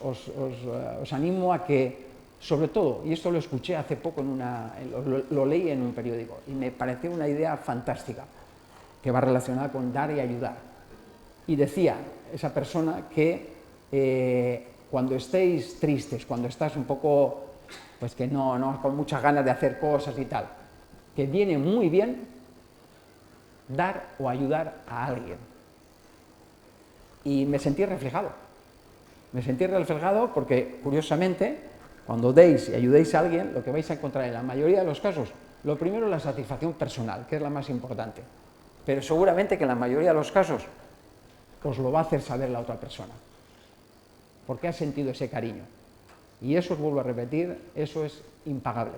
os animo a que, sobre todo, y esto lo escuché hace poco, lo leí en un periódico y me pareció una idea fantástica, que va relacionada con dar y ayudar. Y decía esa persona que cuando estéis tristes, cuando estás un poco, pues que no con muchas ganas de hacer cosas y tal, que viene muy bien dar o ayudar a alguien. Y me sentí reflejado. Me sentí reflejado porque, curiosamente, cuando deis y ayudéis a alguien, lo que vais a encontrar en la mayoría de los casos, lo primero es la satisfacción personal, que es la más importante. Pero seguramente que en la mayoría de los casos os lo va a hacer saber la otra persona, porque ha sentido ese cariño. Y eso, os vuelvo a repetir, eso es impagable.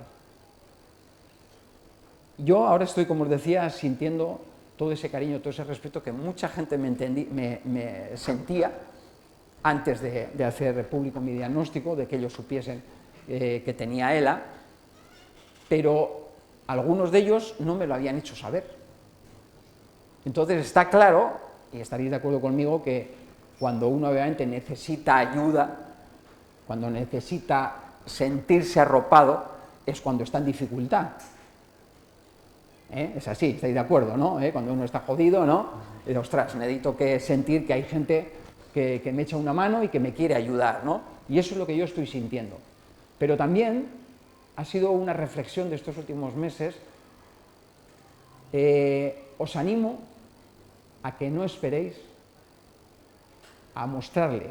Yo ahora estoy, como os decía, sintiendo todo ese cariño, todo ese respeto que mucha gente me sentía antes de hacer público mi diagnóstico, de que ellos supiesen que tenía ELA, pero algunos de ellos no me lo habían hecho saber. Entonces está claro, y estaréis de acuerdo conmigo, que cuando uno obviamente necesita ayuda, cuando necesita sentirse arropado, es cuando está en dificultad. Es así, estáis de acuerdo, ¿no? Cuando uno está jodido, ¿no? Ostras, necesito sentir que hay gente que me echa una mano y que me quiere ayudar, ¿no? Y eso es lo que yo estoy sintiendo. Pero también ha sido una reflexión de estos últimos meses. Os animo a que no esperéis a mostrarle,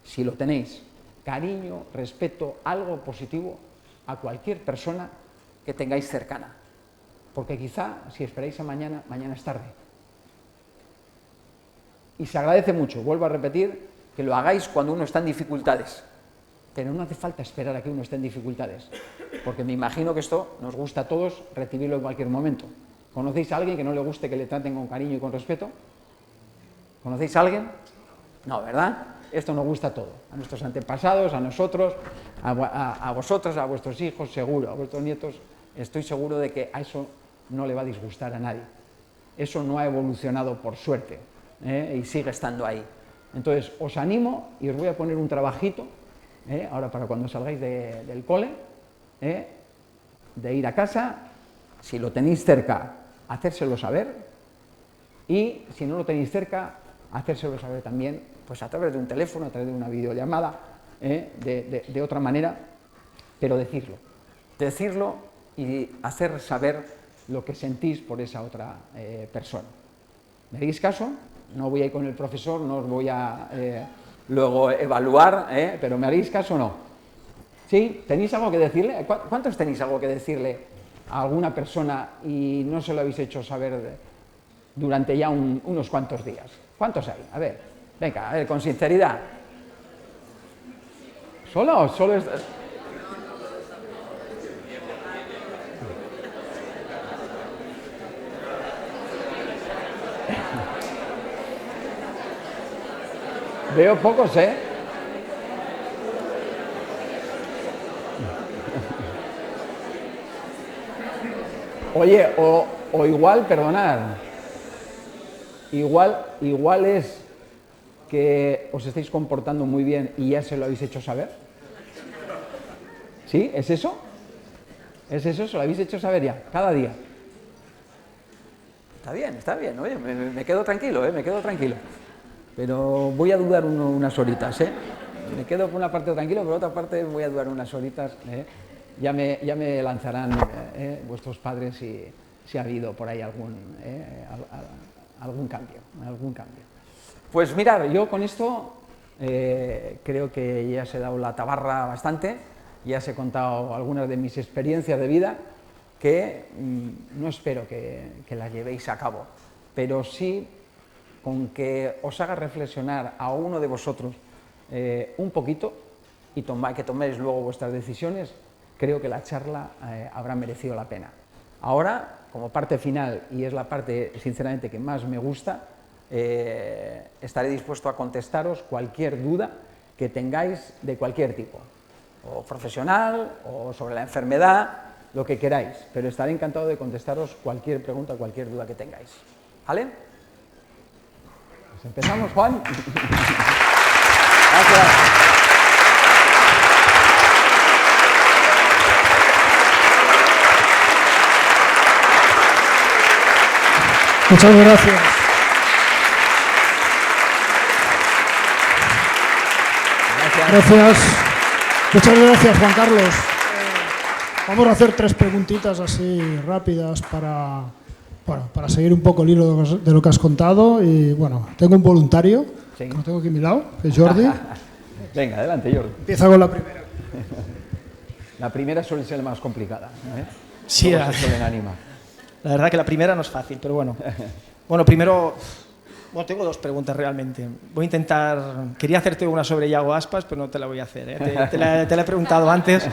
si lo tenéis, cariño, respeto, algo positivo a cualquier persona que tengáis cercana. Porque quizá, si esperáis a mañana, mañana es tarde. Y se agradece mucho, vuelvo a repetir, que lo hagáis cuando uno está en dificultades. Pero no hace falta esperar a que uno esté en dificultades, porque me imagino que esto nos gusta a todos recibirlo en cualquier momento. ¿Conocéis a alguien que no le guste que le traten con cariño y con respeto? ¿Conocéis a alguien? No, ¿verdad? Esto nos gusta a todos, a nuestros antepasados, a nosotros, a vosotros, a vuestros hijos, seguro, a vuestros nietos. Estoy seguro de que a eso no le va a disgustar a nadie. Eso no ha evolucionado por suerte, y sigue estando ahí. Entonces, os animo y os voy a poner un trabajito, ahora para cuando salgáis del cole, de ir a casa, si lo tenéis cerca, hacérselo saber, y si no lo tenéis cerca, hacérselo saber también, pues a través de un teléfono, a través de una videollamada, de otra manera, pero decirlo y hacer saber lo que sentís por esa otra persona. ¿Me haréis caso? No voy a ir con el profesor, no os voy a luego evaluar, pero ¿me haréis caso o no? ¿Sí? ¿Tenéis algo que decirle? ¿Cuántos tenéis algo que decirle a alguna persona y no se lo habéis hecho saber durante ya unos cuantos días? ¿Cuántos hay? A ver, venga, a ver, con sinceridad. ¿Solo es...? Veo pocos, ¿eh? Oye, o igual, perdonad, igual es que os estáis comportando muy bien y ya se lo habéis hecho saber. ¿Sí? ¿Es eso? ¿Es eso? ¿Se lo habéis hecho saber ya? Cada día. Está bien, oye, me quedo tranquilo, me quedo tranquilo. Pero voy a dudar unas horitas, Me quedo por una parte tranquilo, por otra parte voy a dudar unas horitas, Ya me lanzarán vuestros padres si ha habido por ahí algún cambio. Pues mirad, yo con esto creo que ya os he dado la tabarra bastante, ya os he contado algunas de mis experiencias de vida que no espero que las llevéis a cabo, pero sí con que os haga reflexionar a uno de vosotros un poquito y que toméis luego vuestras decisiones, creo que la charla habrá merecido la pena. Ahora, como parte final, y es la parte sinceramente que más me gusta, estaré dispuesto a contestaros cualquier duda que tengáis de cualquier tipo, o profesional, o sobre la enfermedad, lo que queráis, pero estaré encantado de contestaros cualquier pregunta, cualquier duda que tengáis. ¿Vale? Pues empezamos, Juan. Gracias. Muchas gracias. Gracias. Muchas gracias, Juan Carlos. Vamos a hacer 3 preguntitas así rápidas para seguir un poco el hilo de lo que has contado. Y bueno, tengo un voluntario, sí, que lo tengo aquí a mi lado, que es Jordi. Venga, adelante, Jordi. Empieza con la primera. La primera suele ser la más complicada, Sí, luego se suelen animar. La verdad que la primera no es fácil, pero bueno. Bueno, primero, tengo 2 preguntas realmente. Voy a intentar... Quería hacerte una sobre Iago Aspas, pero no te la voy a hacer. Te la he preguntado antes,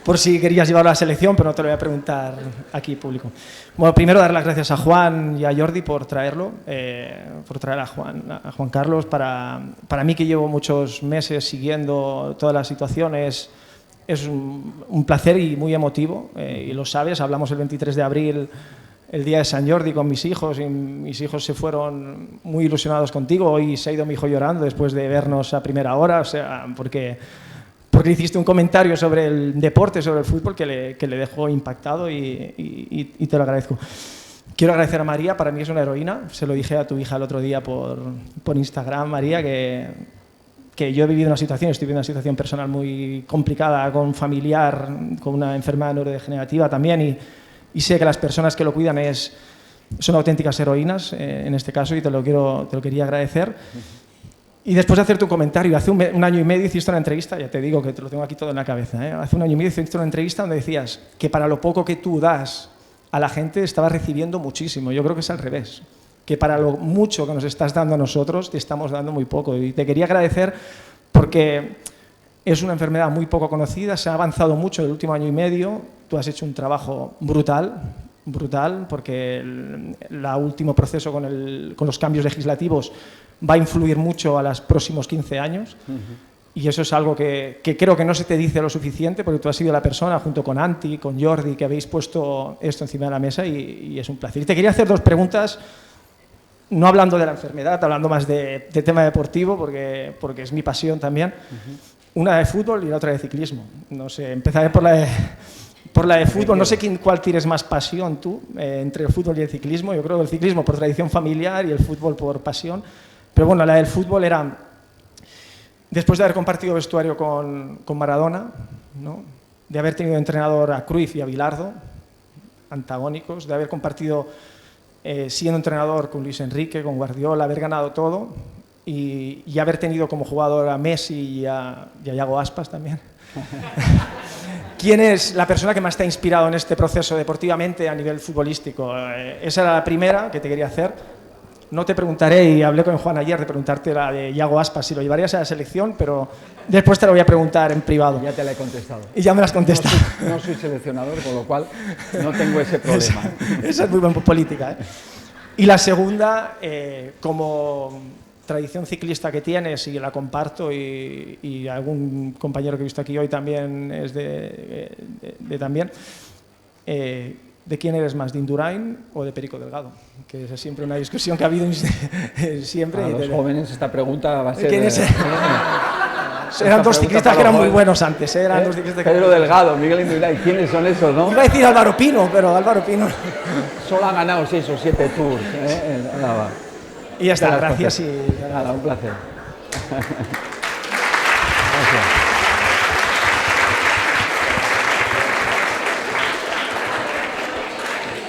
por si querías llevarlo a la selección, pero no te lo voy a preguntar aquí público. Bueno, primero dar las gracias a Juan y a Jordi por traerlo, por traer a Juan Carlos. Para mí, que llevo muchos meses siguiendo todas las situaciones, es un placer y muy emotivo, y lo sabes. Hablamos el 23 de abril, el día de San Jordi, con mis hijos, y mis hijos se fueron muy ilusionados contigo. Hoy se ha ido mi hijo llorando después de vernos a primera hora, o sea, porque hiciste un comentario sobre el deporte, sobre el fútbol, que le dejó impactado, y te lo agradezco. Quiero agradecer a María, para mí es una heroína. Se lo dije a tu hija el otro día por Instagram, María, que yo he vivido estoy viviendo una situación personal muy complicada, con familiar, con una enfermedad neurodegenerativa también, y sé que las personas que lo cuidan son auténticas heroínas, en este caso, y te lo quería agradecer. Y después de hacerte un comentario, hace un año y medio hiciste una entrevista, ya te digo que te lo tengo aquí todo en la cabeza, hace un año y medio hiciste una entrevista donde decías que para lo poco que tú das a la gente estabas recibiendo muchísimo. Yo creo que es al revés, que para lo mucho que nos estás dando a nosotros te estamos dando muy poco. Y te quería agradecer porque es una enfermedad muy poco conocida, se ha avanzado mucho en el último año y medio. Tú has hecho un trabajo brutal, porque el último proceso con los cambios legislativos va a influir mucho a los próximos 15 años. Y eso es algo que creo que no se te dice lo suficiente, porque tú has sido la persona, junto con Anti, con Jordi, que habéis puesto esto encima de la mesa, y es un placer. Y te quería hacer 2 preguntas, no hablando de la enfermedad, hablando más de tema deportivo, porque es mi pasión también. Una de fútbol y la otra de ciclismo. No sé, empezaré por la de fútbol. No sé cuál tienes más pasión tú, entre el fútbol y el ciclismo. Yo creo que el ciclismo por tradición familiar y el fútbol por pasión. Pero bueno, la del fútbol era, después de haber compartido vestuario con Maradona, ¿no?, de haber tenido entrenador a Cruyff y a Bilardo, antagónicos, de haber compartido, siendo entrenador, con Luis Enrique, con Guardiola, haber ganado todo, y haber tenido como jugador a Messi y a Iago Aspas también. ¿Quién es la persona que más te ha inspirado en este proceso deportivamente a nivel futbolístico? Esa era la primera que te quería hacer. No te preguntaré, y hablé con Juan ayer de preguntarte la de Iago Aspas, si lo llevarías a la selección, pero después te lo voy a preguntar en privado. Ya te la he contestado. Y ya me la has contestado. No soy seleccionador, con lo cual no tengo ese problema. Esa es muy buena política, ¿eh? Y la segunda, como tradición ciclista que tienes, y la comparto, y algún compañero que he visto aquí hoy también es de ¿de quién eres más, de Indurain o de Perico Delgado? Que es siempre una discusión que ha habido siempre. Para los jóvenes esta pregunta va a ser... ¿Quién es? Eran dos ciclistas que eran muy buenos antes. Eran dos ciclistas Pedro Delgado, Miguel Indurain, ¿quiénes son esos, no? Iba a decir Álvaro Pino, pero Álvaro Pino... Solo ha ganado 6 o 7 tours. Nada. Y ya está, gracias y... Nada, un placer. Gracias.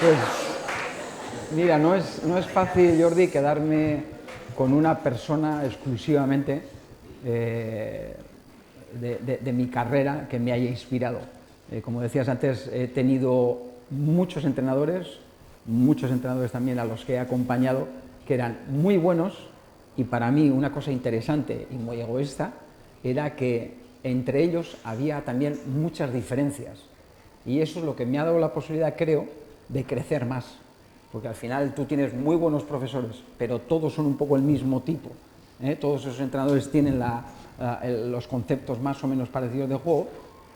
Pues, mira, no es fácil, Jordi, quedarme con una persona exclusivamente de mi carrera que me haya inspirado. Como decías antes, he tenido muchos entrenadores también a los que he acompañado, que eran muy buenos, y para mí una cosa interesante y muy egoísta era que entre ellos había también muchas diferencias, y eso es lo que me ha dado la posibilidad, creo, de crecer más, porque al final tú tienes muy buenos profesores, pero todos son un poco el mismo tipo, ¿eh? Todos esos entrenadores tienen los conceptos más o menos parecidos de juego,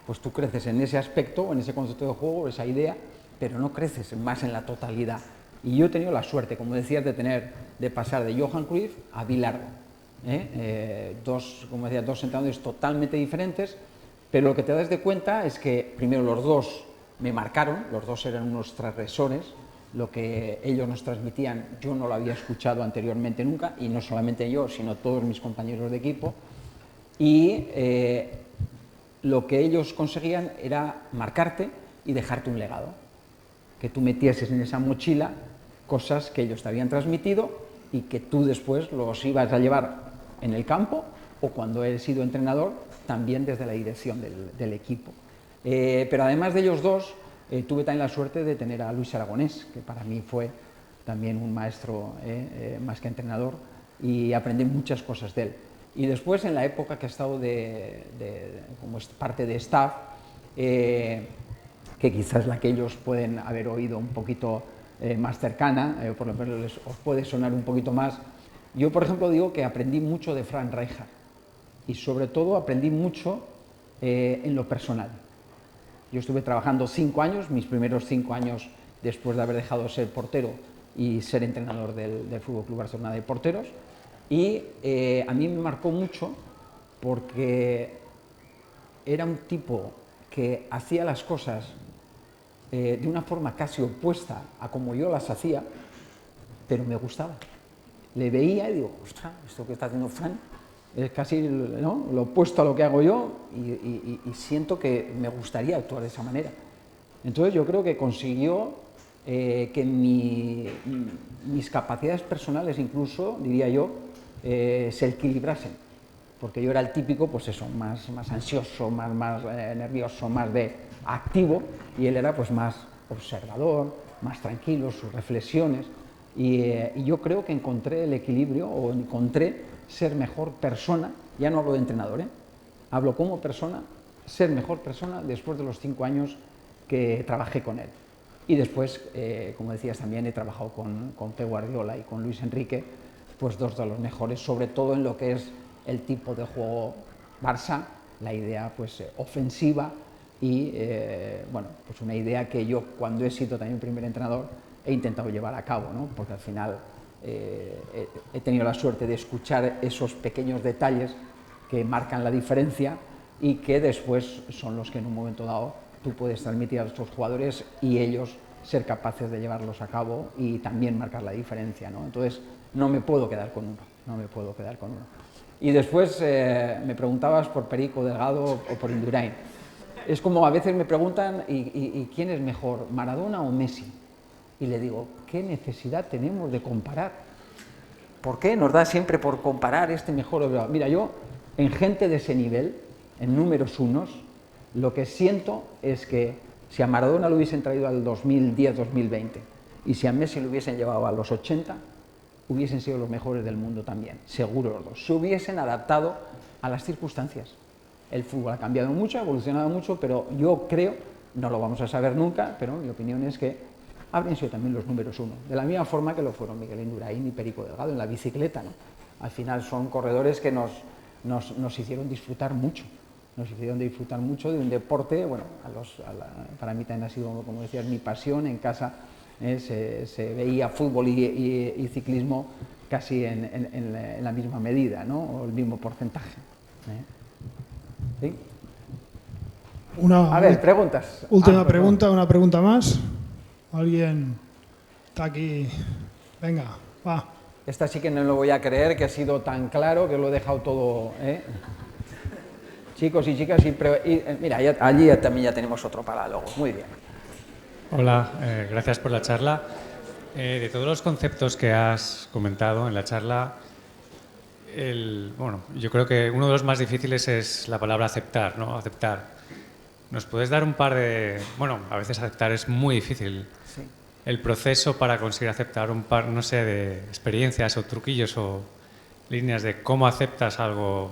pues tú creces en ese aspecto, en ese concepto de juego, esa idea, pero no creces más en la totalidad. Y yo he tenido la suerte, como decías, de pasar de Johan Cruyff a Bilardo, dos entrenadores totalmente diferentes, pero lo que te das de cuenta es que primero los dos me marcaron, los dos eran unos transgresores, lo que ellos nos transmitían yo no lo había escuchado anteriormente nunca, y no solamente yo, sino todos mis compañeros de equipo, y lo que ellos conseguían era marcarte y dejarte un legado, que tú metieses en esa mochila cosas que ellos te habían transmitido y que tú después los ibas a llevar en el campo, o cuando he sido entrenador también desde la dirección del equipo. Pero además de ellos dos, tuve también la suerte de tener a Luis Aragonés, que para mí fue también un maestro más que entrenador, y aprendí muchas cosas de él. Y después, en la época que he estado como parte de staff, que quizás la que ellos pueden haber oído un poquito más cercana, por lo menos os puede sonar un poquito más, yo, por ejemplo, digo que aprendí mucho de Frank Rijkaard, y sobre todo aprendí mucho en lo personal. Yo estuve trabajando 5 años, mis primeros 5 años después de haber dejado de ser portero y ser entrenador del FC Barcelona de porteros, y a mí me marcó mucho porque era un tipo que hacía las cosas de una forma casi opuesta a como yo las hacía, pero me gustaba. Le veía y digo, ostras, esto que está haciendo Fran es casi, ¿no?, lo opuesto a lo que hago yo, y siento que me gustaría actuar de esa manera. Entonces yo creo que consiguió que mis capacidades personales, incluso, diría yo, se equilibrasen, porque yo era el típico, pues eso, más ansioso, más nervioso, más de activo, y él era pues más observador, más tranquilo, sus reflexiones, y yo creo que encontré el equilibrio, o encontré ser mejor persona. Ya no hablo de entrenador, hablo como persona, ser mejor persona después de los 5 años que trabajé con él. Y después, como decías, también he trabajado con Pep Guardiola y con Luis Enrique, pues dos de los mejores, sobre todo en lo que es el tipo de juego Barça, la idea pues ofensiva, y bueno, pues una idea que yo, cuando he sido también primer entrenador, he intentado llevar a cabo, ¿no? Porque al final he tenido la suerte de escuchar esos pequeños detalles que marcan la diferencia, y que después son los que en un momento dado tú puedes transmitir a estos jugadores y ellos ser capaces de llevarlos a cabo y también marcar la diferencia, ¿no? Entonces no me puedo quedar con uno, Y después me preguntabas por Perico Delgado o por Indurain. Es como a veces me preguntan, ¿y quién es mejor, Maradona o Messi? Y le digo, ¿qué necesidad tenemos de comparar? ¿Por qué nos da siempre por comparar este mejor o peor? Mira, yo en gente de ese nivel, en números unos, Lo que siento es que si a Maradona lo hubiesen traído al 2010-2020 y si a Messi lo hubiesen llevado a los 80, hubiesen sido los mejores del mundo también, seguro los dos. Se hubiesen adaptado a las circunstancias. El fútbol ha cambiado mucho, ha evolucionado mucho, pero yo creo, no lo vamos a saber nunca, pero mi opinión es que habrían sido también los números uno, de la misma forma que lo fueron Miguel Indurain y Perico Delgado en la bicicleta, ¿no? Al final son corredores que nos hicieron disfrutar mucho. Nos hicieron disfrutar mucho de un deporte, bueno, para mí también ha sido, como decías, mi pasión. En casa se veía fútbol y ciclismo casi en la misma medida, ¿no? O el mismo porcentaje. ¿Sí? A ver, preguntas. Última pregunta, una pregunta más. ¿Alguien está aquí? Venga, va. Esta sí que no lo voy a creer, que ha sido tan claro, que lo he dejado todo, ¿eh? Chicos y chicas, mira, allí también ya tenemos otro parálogo. Muy bien. Hola, gracias por la charla. De todos los conceptos que has comentado en la charla, bueno, yo creo que uno de los más difíciles es la palabra aceptar, ¿no? Aceptar. ¿Nos puedes dar un par de...? Bueno, a veces aceptar es muy difícil. Sí. El proceso para conseguir aceptar un par, no sé, de experiencias o truquillos o líneas de cómo aceptas algo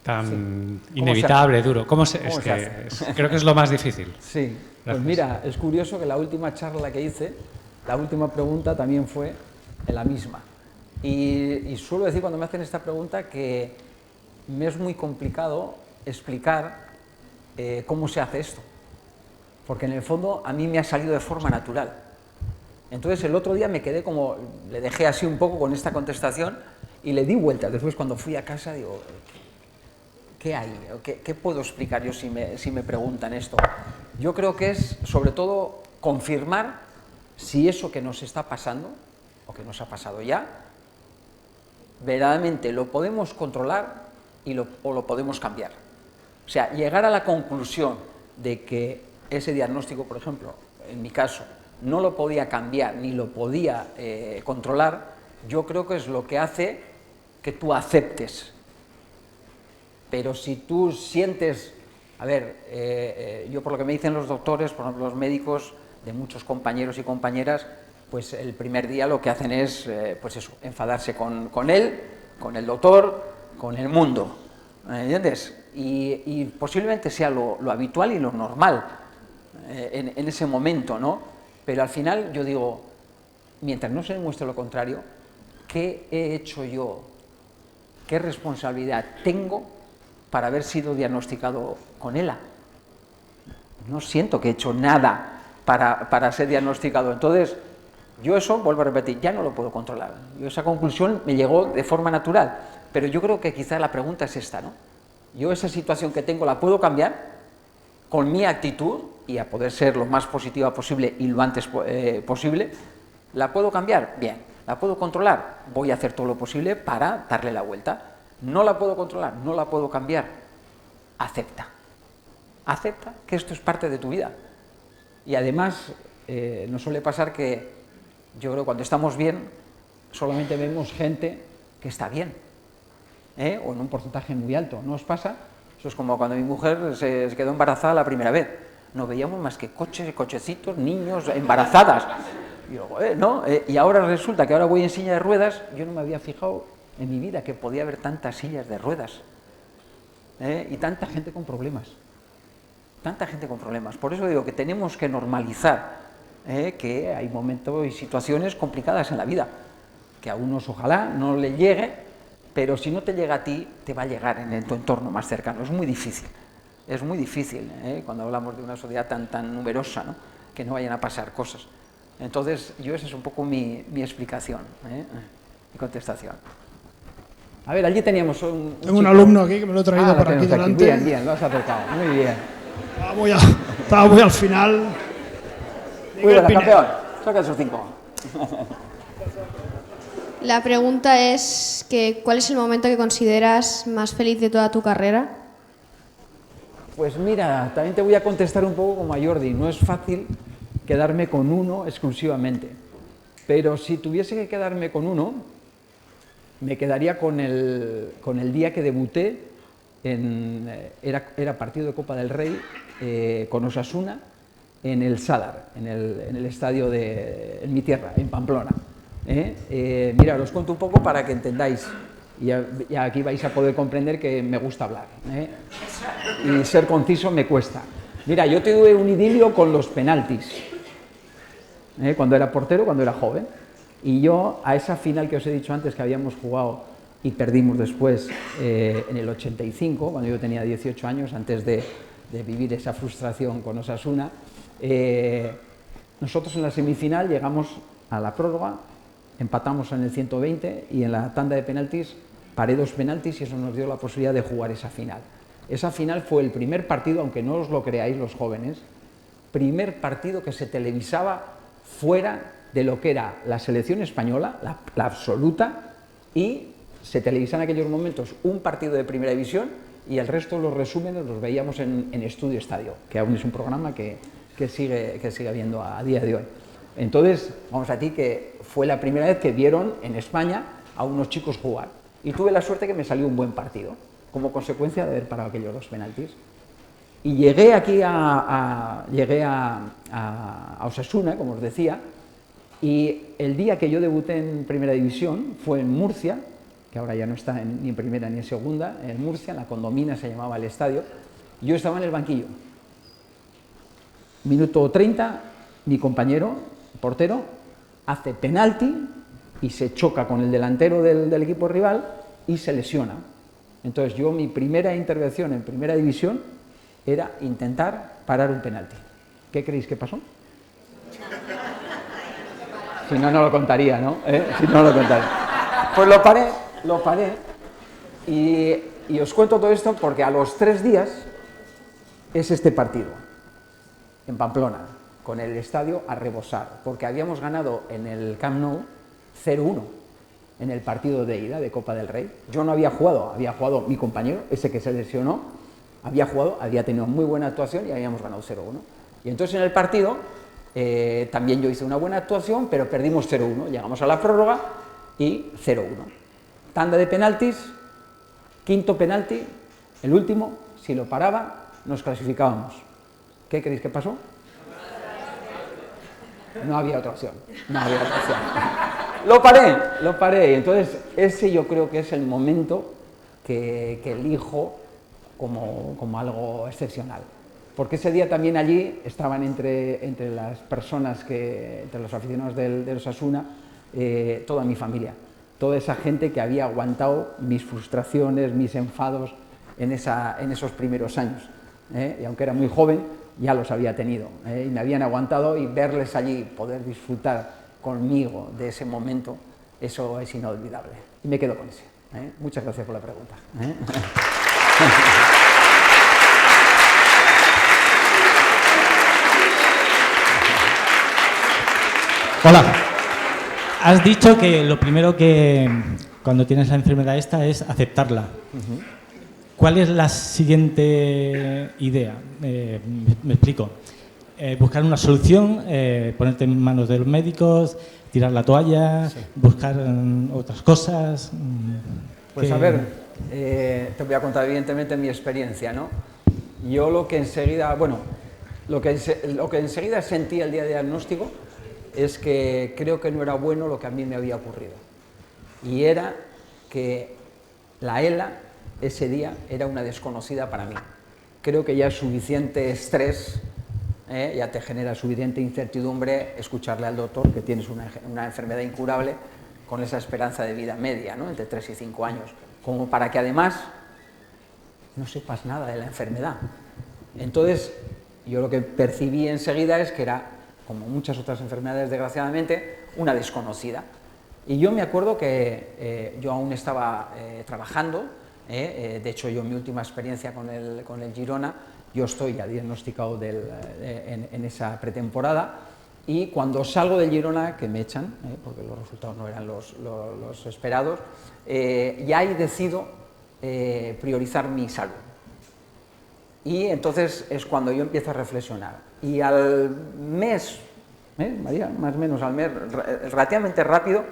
tan inevitable, duro. Creo que es lo más difícil. Sí, Gracias. pues mira, es curioso que la última charla que hice, la última pregunta también fue la misma. Y suelo decir cuando me hacen esta pregunta que me es muy complicado explicar cómo se hace esto, porque en el fondo a mí me ha salido de forma natural. Entonces el otro día me quedé como, le dejé así un poco con esta contestación y le di vueltas. Después cuando fui a casa digo, ¿qué hay? ¿Qué puedo explicar yo si me preguntan esto? Yo creo que es sobre todo confirmar si eso que nos está pasando, o que nos ha pasado ya, verdaderamente lo podemos controlar o lo podemos cambiar. O sea, llegar a la conclusión de que ese diagnóstico, por ejemplo, en mi caso, no lo podía cambiar ni lo podía controlar, yo creo que es lo que hace que tú aceptes. Pero si tú sientes, a ver, yo por lo que me dicen los doctores, por ejemplo los médicos, de muchos compañeros y compañeras, pues el primer día lo que hacen es, pues eso, enfadarse con él, con el doctor, con el mundo, ¿entiendes? Y posiblemente sea lo habitual y lo normal en ese momento, ¿no? Pero al final yo digo, mientras no se demuestre lo contrario, ¿qué he hecho yo? ¿Qué responsabilidad tengo para haber sido diagnosticado con ELA? No siento que he hecho nada para ser diagnosticado. Entonces, yo eso, vuelvo a repetir, ya no lo puedo controlar. Yo esa conclusión me llegó de forma natural, pero yo creo que quizá la pregunta es esta, ¿no? Yo esa situación que tengo la puedo cambiar con mi actitud y a poder ser lo más positiva posible y lo antes posible. ¿La puedo cambiar? Bien. ¿La puedo controlar? Voy a hacer todo lo posible para darle la vuelta. ¿No la puedo controlar? ¿No la puedo cambiar? Acepta. Acepta que esto es parte de tu vida. Y además, nos suele pasar que yo creo que cuando estamos bien, solamente vemos gente que está bien, o en un porcentaje muy alto. ¿No os pasa? Eso es como cuando mi mujer se quedó embarazada la primera vez. No veíamos más que coches, cochecitos, niños, embarazadas. Y, digo, ¿no? Y ahora resulta que ahora voy en silla de ruedas. Yo no me había fijado en mi vida que podía haber tantas sillas de ruedas. Y tanta gente con problemas. Tanta gente con problemas. Por eso digo que tenemos que normalizar que hay momentos y situaciones complicadas en la vida. Que a unos ojalá no le llegue, pero si no te llega a ti, te va a llegar en tu entorno más cercano. Es muy difícil. Es muy difícil cuando hablamos de una sociedad tan numerosa, ¿no? Que no vayan a pasar cosas. Entonces, esa es un poco mi explicación, mi contestación. A ver, allí teníamos Tengo un alumno aquí que me lo he traído por aquí delante. Bien, bien, lo has acercado, muy bien. Estaba muy al final. Muy bien, campeón, saca esos 5. La pregunta es que ¿cuál es el momento que consideras más feliz de toda tu carrera? Pues mira, también te voy a contestar un poco como a Jordi. No es fácil quedarme con uno exclusivamente, pero si tuviese que quedarme con uno, me quedaría con el día que debuté era partido de Copa del Rey con Osasuna en el Sadar, en el estadio en mi tierra, en Pamplona. Mira, os cuento un poco para que entendáis, y aquí vais a poder comprender que me gusta hablar, y ser conciso me cuesta. Mira, yo tuve un idilio con los penaltis, cuando era portero, cuando era joven, y yo a esa final que os he dicho antes que habíamos jugado y perdimos después en el 85, cuando yo tenía 18 años, antes de vivir esa frustración con Osasuna, nosotros en la semifinal llegamos a la prórroga, empatamos en el 120 y en la tanda de penaltis paré 2 penaltis y eso nos dio la posibilidad de jugar esa final. Esa final fue el primer partido, aunque no os lo creáis los jóvenes, primer partido que se televisaba fuera de lo que era la selección española, la absoluta, y se televisa en aquellos momentos un partido de primera división y el resto de los resúmenes los veíamos en Estudio Estadio, que aún es un programa que sigue habiendo a día de hoy. Entonces, vamos a decir que fue la primera vez que vieron en España a unos chicos jugar. Y tuve la suerte que me salió un buen partido, como consecuencia de haber parado aquellos 2 penaltis. Y llegué aquí a Osasuna, como os decía, y el día que yo debuté en Primera División fue en Murcia, que ahora ya no está ni en Primera ni en Segunda, en Murcia, en la Condomina se llamaba el estadio. Yo estaba en el banquillo. Minuto 30, mi compañero, portero, hace penalti y se choca con el delantero del equipo rival y se lesiona. Entonces yo, mi primera intervención en Primera División era intentar parar un penalti. ¿Qué creéis que pasó? Si no, no lo contaría, ¿no? Si no, lo contaría. Pues lo paré y os cuento todo esto porque a los 3 días es este partido en Pamplona, con el estadio a rebosar, porque habíamos ganado en el Camp Nou 0-1 en el partido de ida de Copa del Rey. Yo no había jugado mi compañero, ese que se lesionó, había tenido muy buena actuación y habíamos ganado 0-1. Y entonces en el partido también yo hice una buena actuación, pero perdimos 0-1, llegamos a la prórroga y 0-1. Tanda de penaltis, quinto penalti, el último, si lo paraba, nos clasificábamos. ¿Qué creéis que pasó? No había otra opción, no había otra opción. Lo paré, y entonces ese yo creo que es el momento que elijo como algo excepcional. Porque ese día también allí estaban entre las personas, entre los aficionados del Osasuna, toda mi familia, toda esa gente que había aguantado mis frustraciones, mis enfados en esos primeros años. Y aunque era muy joven, ya los había tenido, y me habían aguantado, y verles allí, poder disfrutar conmigo de ese momento, eso es inolvidable. Y me quedo con ese. Muchas gracias por la pregunta. Hola. Has dicho que lo primero que cuando tienes la enfermedad esta es aceptarla. ¿Cuál es la siguiente idea? Me explico. Buscar una solución, ponerte en manos de los médicos, tirar la toalla, sí. Buscar otras cosas. Pues a ver, te voy a contar evidentemente mi experiencia, ¿no? Yo lo que enseguida sentí el día de diagnóstico es que creo que no era bueno lo que a mí me había ocurrido. Y era que la ELA ese día era una desconocida para mí. Creo que ya es suficiente estrés, ya te genera suficiente incertidumbre escucharle al doctor que tienes una enfermedad incurable con esa esperanza de vida media, ¿no? Entre 3 y 5 años, como para que además no sepas nada de la enfermedad. Entonces, yo lo que percibí enseguida es que era, como muchas otras enfermedades desgraciadamente, una desconocida. Y yo me acuerdo que yo aún estaba trabajando. De hecho, yo en mi última experiencia con el Girona, yo estoy ya diagnosticado en esa pretemporada, y cuando salgo del Girona, que me echan, porque los resultados no eran los esperados, ya ahí decido priorizar mi salud. Y entonces es cuando yo empiezo a reflexionar. Y al mes, María, más o menos al mes, relativamente rápido,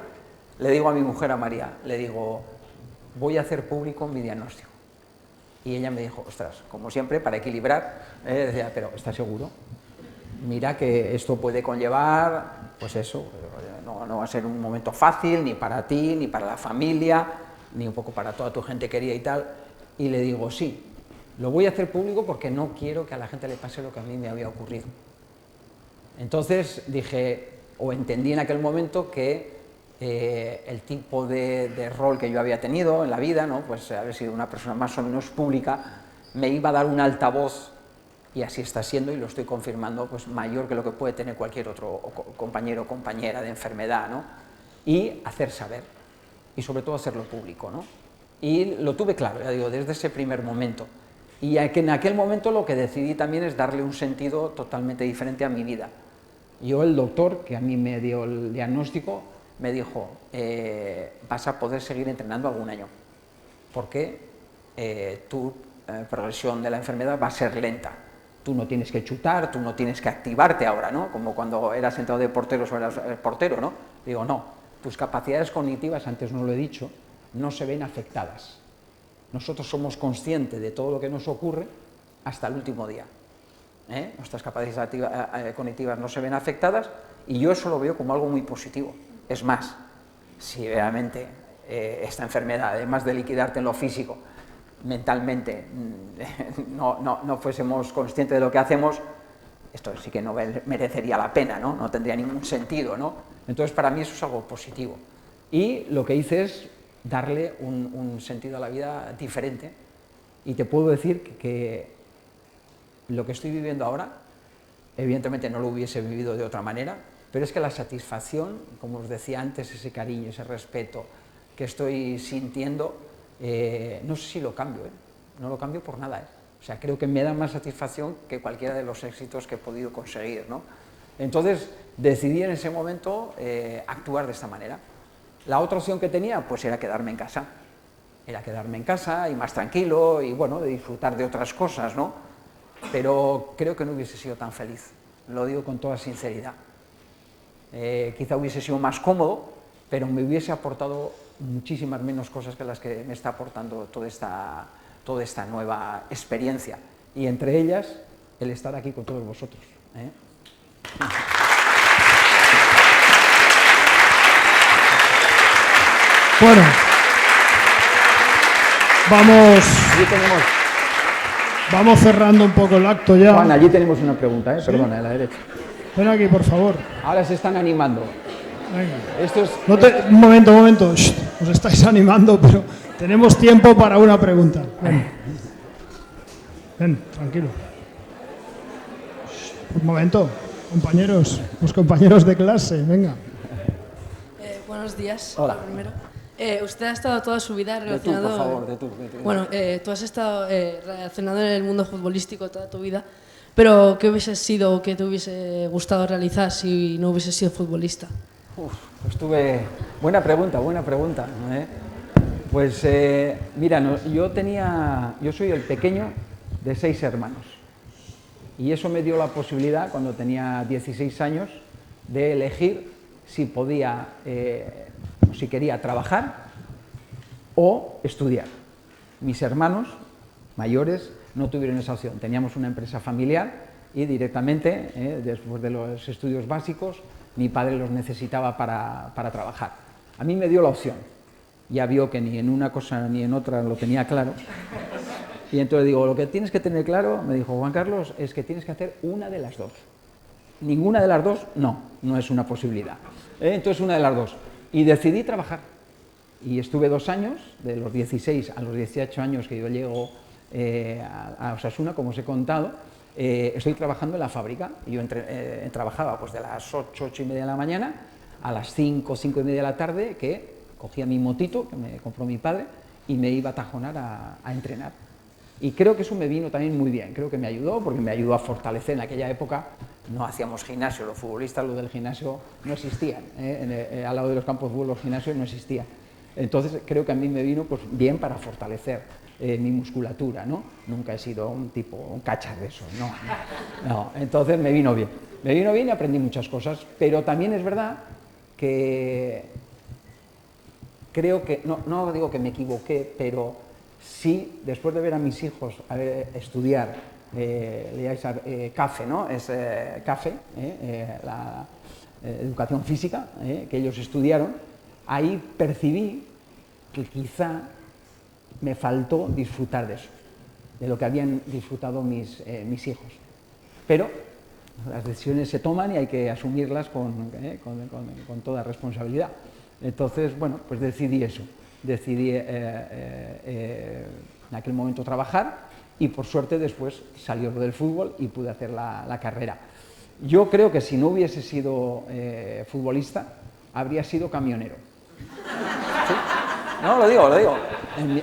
le digo a mi mujer, a María, le digo, voy a hacer público mi diagnóstico. Y ella me dijo, ostras, como siempre, para equilibrar, decía, pero ¿estás seguro? Mira que esto puede conllevar, pues eso, no va a ser un momento fácil, ni para ti, ni para la familia, ni un poco para toda tu gente querida y tal. Y le digo, sí, lo voy a hacer público porque no quiero que a la gente le pase lo que a mí me había ocurrido. Entonces dije, o entendí en aquel momento que el tipo de rol que yo había tenido en la vida, ¿no? Pues haber sido una persona más o menos pública, me iba a dar un altavoz, y así está siendo, y lo estoy confirmando, pues mayor que lo que puede tener cualquier otro compañero o compañera de enfermedad, ¿no? Y hacer saber, y sobre todo hacerlo público, ¿no? Y lo tuve claro, ya digo, desde ese primer momento. Y en aquel momento lo que decidí también es darle un sentido totalmente diferente a mi vida. Yo, el doctor que a mí me dio el diagnóstico, me dijo, vas a poder seguir entrenando algún año, porque tu progresión de la enfermedad va a ser lenta. Tú no tienes que chutar, tú no tienes que activarte ahora, ¿no? Como cuando eras sentado de portero sobre el portero, ¿no? Digo, no, tus capacidades cognitivas, antes no lo he dicho, no se ven afectadas. Nosotros somos conscientes de todo lo que nos ocurre hasta el último día. Nuestras capacidades cognitivas no se ven afectadas, y yo eso lo veo como algo muy positivo. Es más, si realmente esta enfermedad, además de liquidarte en lo físico, mentalmente no fuésemos conscientes de lo que hacemos, esto sí que no merecería la pena, ¿no? No tendría ningún sentido, ¿no? Entonces, para mí eso es algo positivo. Y lo que hice es darle un sentido a la vida diferente, y te puedo decir que lo que estoy viviendo ahora, evidentemente no lo hubiese vivido de otra manera, pero es que la satisfacción, como os decía antes, ese cariño, ese respeto que estoy sintiendo, no sé si lo cambio, no lo cambio por nada. O sea, creo que me da más satisfacción que cualquiera de los éxitos que he podido conseguir, ¿no? Entonces, decidí en ese momento actuar de esta manera. La otra opción que tenía, pues era quedarme en casa. Era quedarme en casa y más tranquilo y, bueno, de disfrutar de otras cosas, ¿no? Pero creo que no hubiese sido tan feliz, lo digo con toda sinceridad. Quizá hubiese sido más cómodo, pero me hubiese aportado muchísimas menos cosas que las que me está aportando toda esta nueva experiencia, y entre ellas el estar aquí con todos vosotros. Bueno, vamos cerrando un poco el acto ya. Juan, allí tenemos una pregunta, ¿sí? Perdona, a la derecha. Ven aquí, por favor. Ahora se están animando. Venga. Esto es... Un momento. Shh, os estáis animando, pero tenemos tiempo para una pregunta. Ven, tranquilo. Shh, un momento, compañeros, los compañeros de clase, venga. Buenos días. Hola. Primero. Usted ha estado toda su vida relacionado... De tú, por favor, de tú. Bueno, tú has estado relacionado en el mundo futbolístico toda tu vida, pero ¿qué hubiese sido o qué te hubiese gustado realizar si no hubiese sido futbolista? Buena pregunta. Pues mira, yo soy el pequeño de 6 hermanos, y eso me dio la posibilidad, cuando tenía 16 años, de elegir si podía, si quería trabajar o estudiar. Mis hermanos mayores no tuvieron esa opción. Teníamos una empresa familiar y directamente, después de los estudios básicos, mi padre los necesitaba para trabajar. A mí me dio la opción. Ya vio que ni en una cosa ni en otra lo tenía claro. Y entonces digo, lo que tienes que tener claro, me dijo Juan Carlos, es que tienes que hacer una de las dos. Ninguna de las dos, no es una posibilidad. Entonces una de las dos. Y decidí trabajar. Y estuve 2 años, de los 16 a los 18 años que yo llego a Osasuna, como os he contado, estoy trabajando en la fábrica. Yo trabajaba pues de las 8, 8 y media de la mañana a las 5, 5 y media de la tarde, que cogía mi motito, que me compró mi padre, y me iba a Tajonar a entrenar. Y creo que eso me vino también muy bien, creo que me ayudó, porque me ayudó a fortalecer. En aquella época no hacíamos gimnasio, los futbolistas, lo del gimnasio no existían, al lado de los campos de fútbol los gimnasios no existían. Entonces creo que a mí me vino pues bien para fortalecer mi musculatura, ¿no? Nunca he sido un cachas de eso, no. Entonces me vino bien y aprendí muchas cosas, pero también es verdad que creo que, no digo que me equivoqué, pero si después de ver a mis hijos estudiar, leáis CAFE, ¿no? Es CAFE, la educación física, que ellos estudiaron, ahí percibí que quizá me faltó disfrutar de eso, de lo que habían disfrutado mis hijos. Pero las decisiones se toman y hay que asumirlas con toda responsabilidad. Entonces, bueno, pues decidí eso. Decidí en aquel momento trabajar y por suerte después salió lo del fútbol y pude hacer la carrera. Yo creo que si no hubiese sido futbolista, habría sido camionero. ¿Sí? No, lo digo.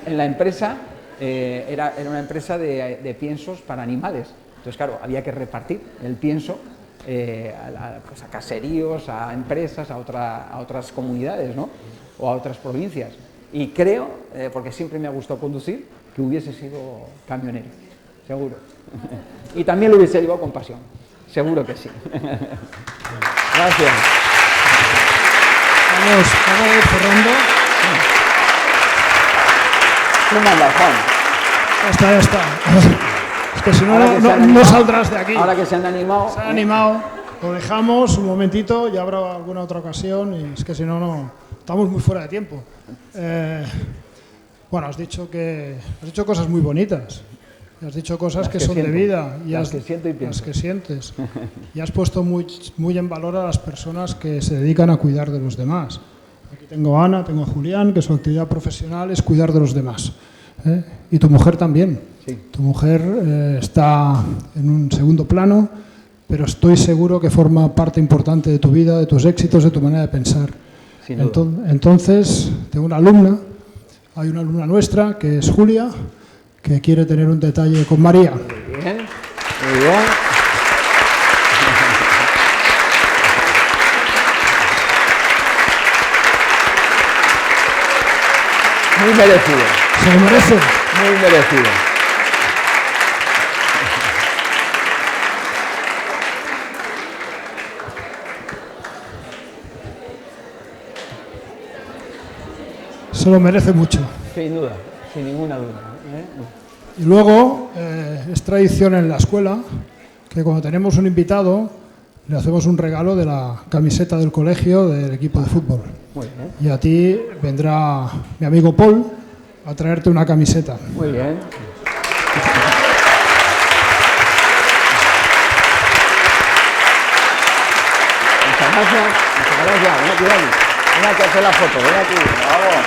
En la empresa, era una empresa de piensos para animales. Entonces, claro, había que repartir el pienso pues a caseríos, a empresas, a otras comunidades, ¿no? O a otras provincias. Y creo, porque siempre me ha gustado conducir, que hubiese sido camionero, seguro. Y también lo hubiese llevado con pasión, seguro que sí. Gracias. Vamos a ir cerrando. ¿Tú mandas, Juan? Ya está. Es que si no, no saldrás de aquí. Ahora que se han animado. Se han animado. Lo dejamos un momentito, ya habrá alguna otra ocasión, y es que si no, estamos muy fuera de tiempo. Bueno, has dicho cosas muy bonitas. Has dicho cosas que son siento, de vida. Y las que siento y pienso. Las que sientes. Y has puesto muy en valor a las personas que se dedican a cuidar de los demás. Aquí tengo a Ana, tengo a Julián, que su actividad profesional es cuidar de los demás. Y tu mujer también. Sí. Tu mujer está en un segundo plano, pero estoy seguro que forma parte importante de tu vida, de tus éxitos, de tu manera de pensar. Entonces, tengo una alumna, hay una alumna nuestra, que es Julia, que quiere tener un detalle con María. Muy bien, muy bien. Muy merecido. ¿Se lo merece? Muy merecido. Se lo merece mucho. Sin duda, sin ninguna duda. Y luego, es tradición en la escuela que cuando tenemos un invitado le hacemos un regalo de la camiseta del colegio del equipo de fútbol. Muy bien. Y a ti vendrá mi amigo Paul a traerte una camiseta. Muy bien. Muchas gracias. Ven aquí, Dani. Ven aquí a hacer la foto. Ven aquí. Vamos.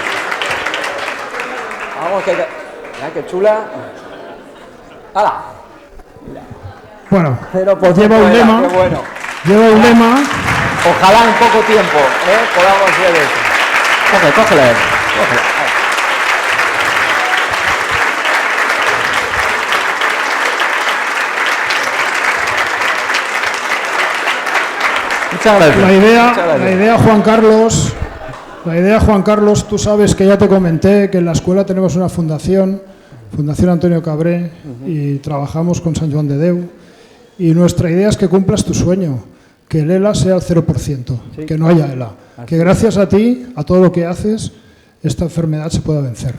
Vamos, que... Mira qué chula. ¡Hala! Bueno, 0% lleva un era, lema. qué bueno. Lleva un lema. Ojalá en poco tiempo podamos ver eso. Cógele. Muchas gracias. La idea, Juan Carlos, tú sabes que ya te comenté que en la escuela tenemos una fundación Antonio Cabré, y trabajamos con San Joan de Déu, y nuestra idea es que cumplas tu sueño, que el ELA sea el 0%, sí. Que no haya ELA, que gracias a ti, a todo lo que haces, esta enfermedad se pueda vencer.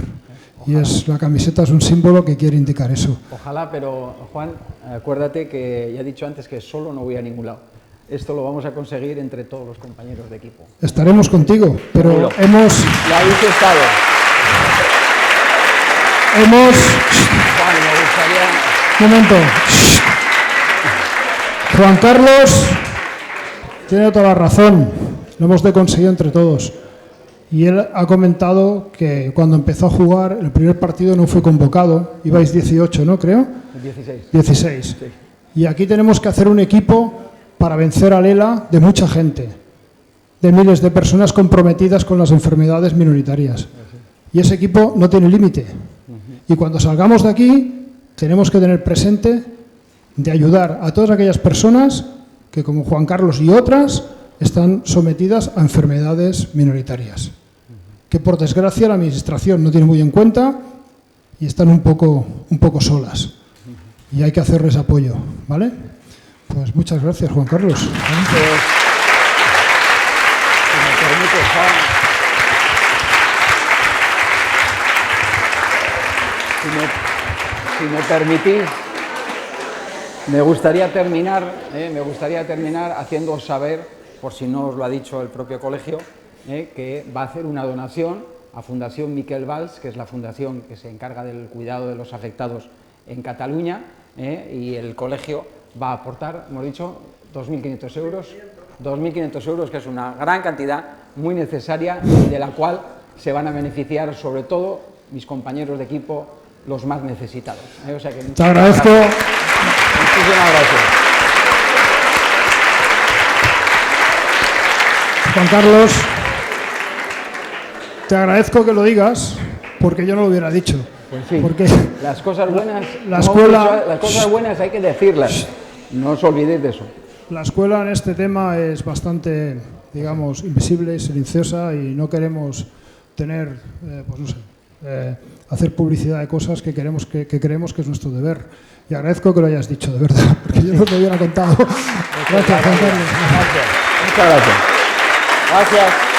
Ojalá. Y la camiseta es un símbolo que quiere indicar eso. Ojalá, pero Juan, acuérdate que ya he dicho antes que solo no voy a ningún lado. Esto lo vamos a conseguir entre todos los compañeros de equipo. Estaremos contigo, pero seguro. hemos... Ya habéis estado. Juan, me gustaría... Un momento. Juan Carlos tiene toda la razón. Lo hemos de conseguir entre todos. Y él ha comentado que cuando empezó a jugar, el primer partido no fue convocado. Ibais 18, ¿no? Creo. 16. Sí. Y aquí tenemos que hacer un equipo para vencer al ELA de mucha gente, de miles de personas comprometidas con las enfermedades minoritarias. Y ese equipo no tiene límite. Y cuando salgamos de aquí, tenemos que tener presente de ayudar a todas aquellas personas que, como Juan Carlos y otras, están sometidas a enfermedades minoritarias, que por desgracia la administración no tiene muy en cuenta y están un poco solas. Y hay que hacerles apoyo, ¿vale? Pues muchas gracias, Juan Carlos. Si me permites, Juan. si me permitís, me gustaría terminar haciéndoos saber, por si no os lo ha dicho el propio colegio, que va a hacer una donación a Fundación Miquel Valls, que es la fundación que se encarga del cuidado de los afectados en Cataluña, y el colegio va a aportar, hemos dicho, 2.500 euros. 2.500 euros, que es una gran cantidad, muy necesaria, y de la cual se van a beneficiar sobre todo mis compañeros de equipo, los más necesitados. O sea que te agradezco. Muchísimas gracias. Juan Carlos, te agradezco que lo digas, porque yo no lo hubiera dicho. Pues sí, porque las cosas buenas, las cosas buenas hay que decirlas. No os olvidéis de eso. La escuela en este tema es bastante, digamos, invisible, silenciosa, y no queremos tener, pues no sé, hacer publicidad de cosas que creemos que es nuestro deber. Y agradezco que lo hayas dicho, de verdad, porque yo no te hubiera contado. Gracias, Juan Carlos. Gracias. Muchas gracias. Gracias.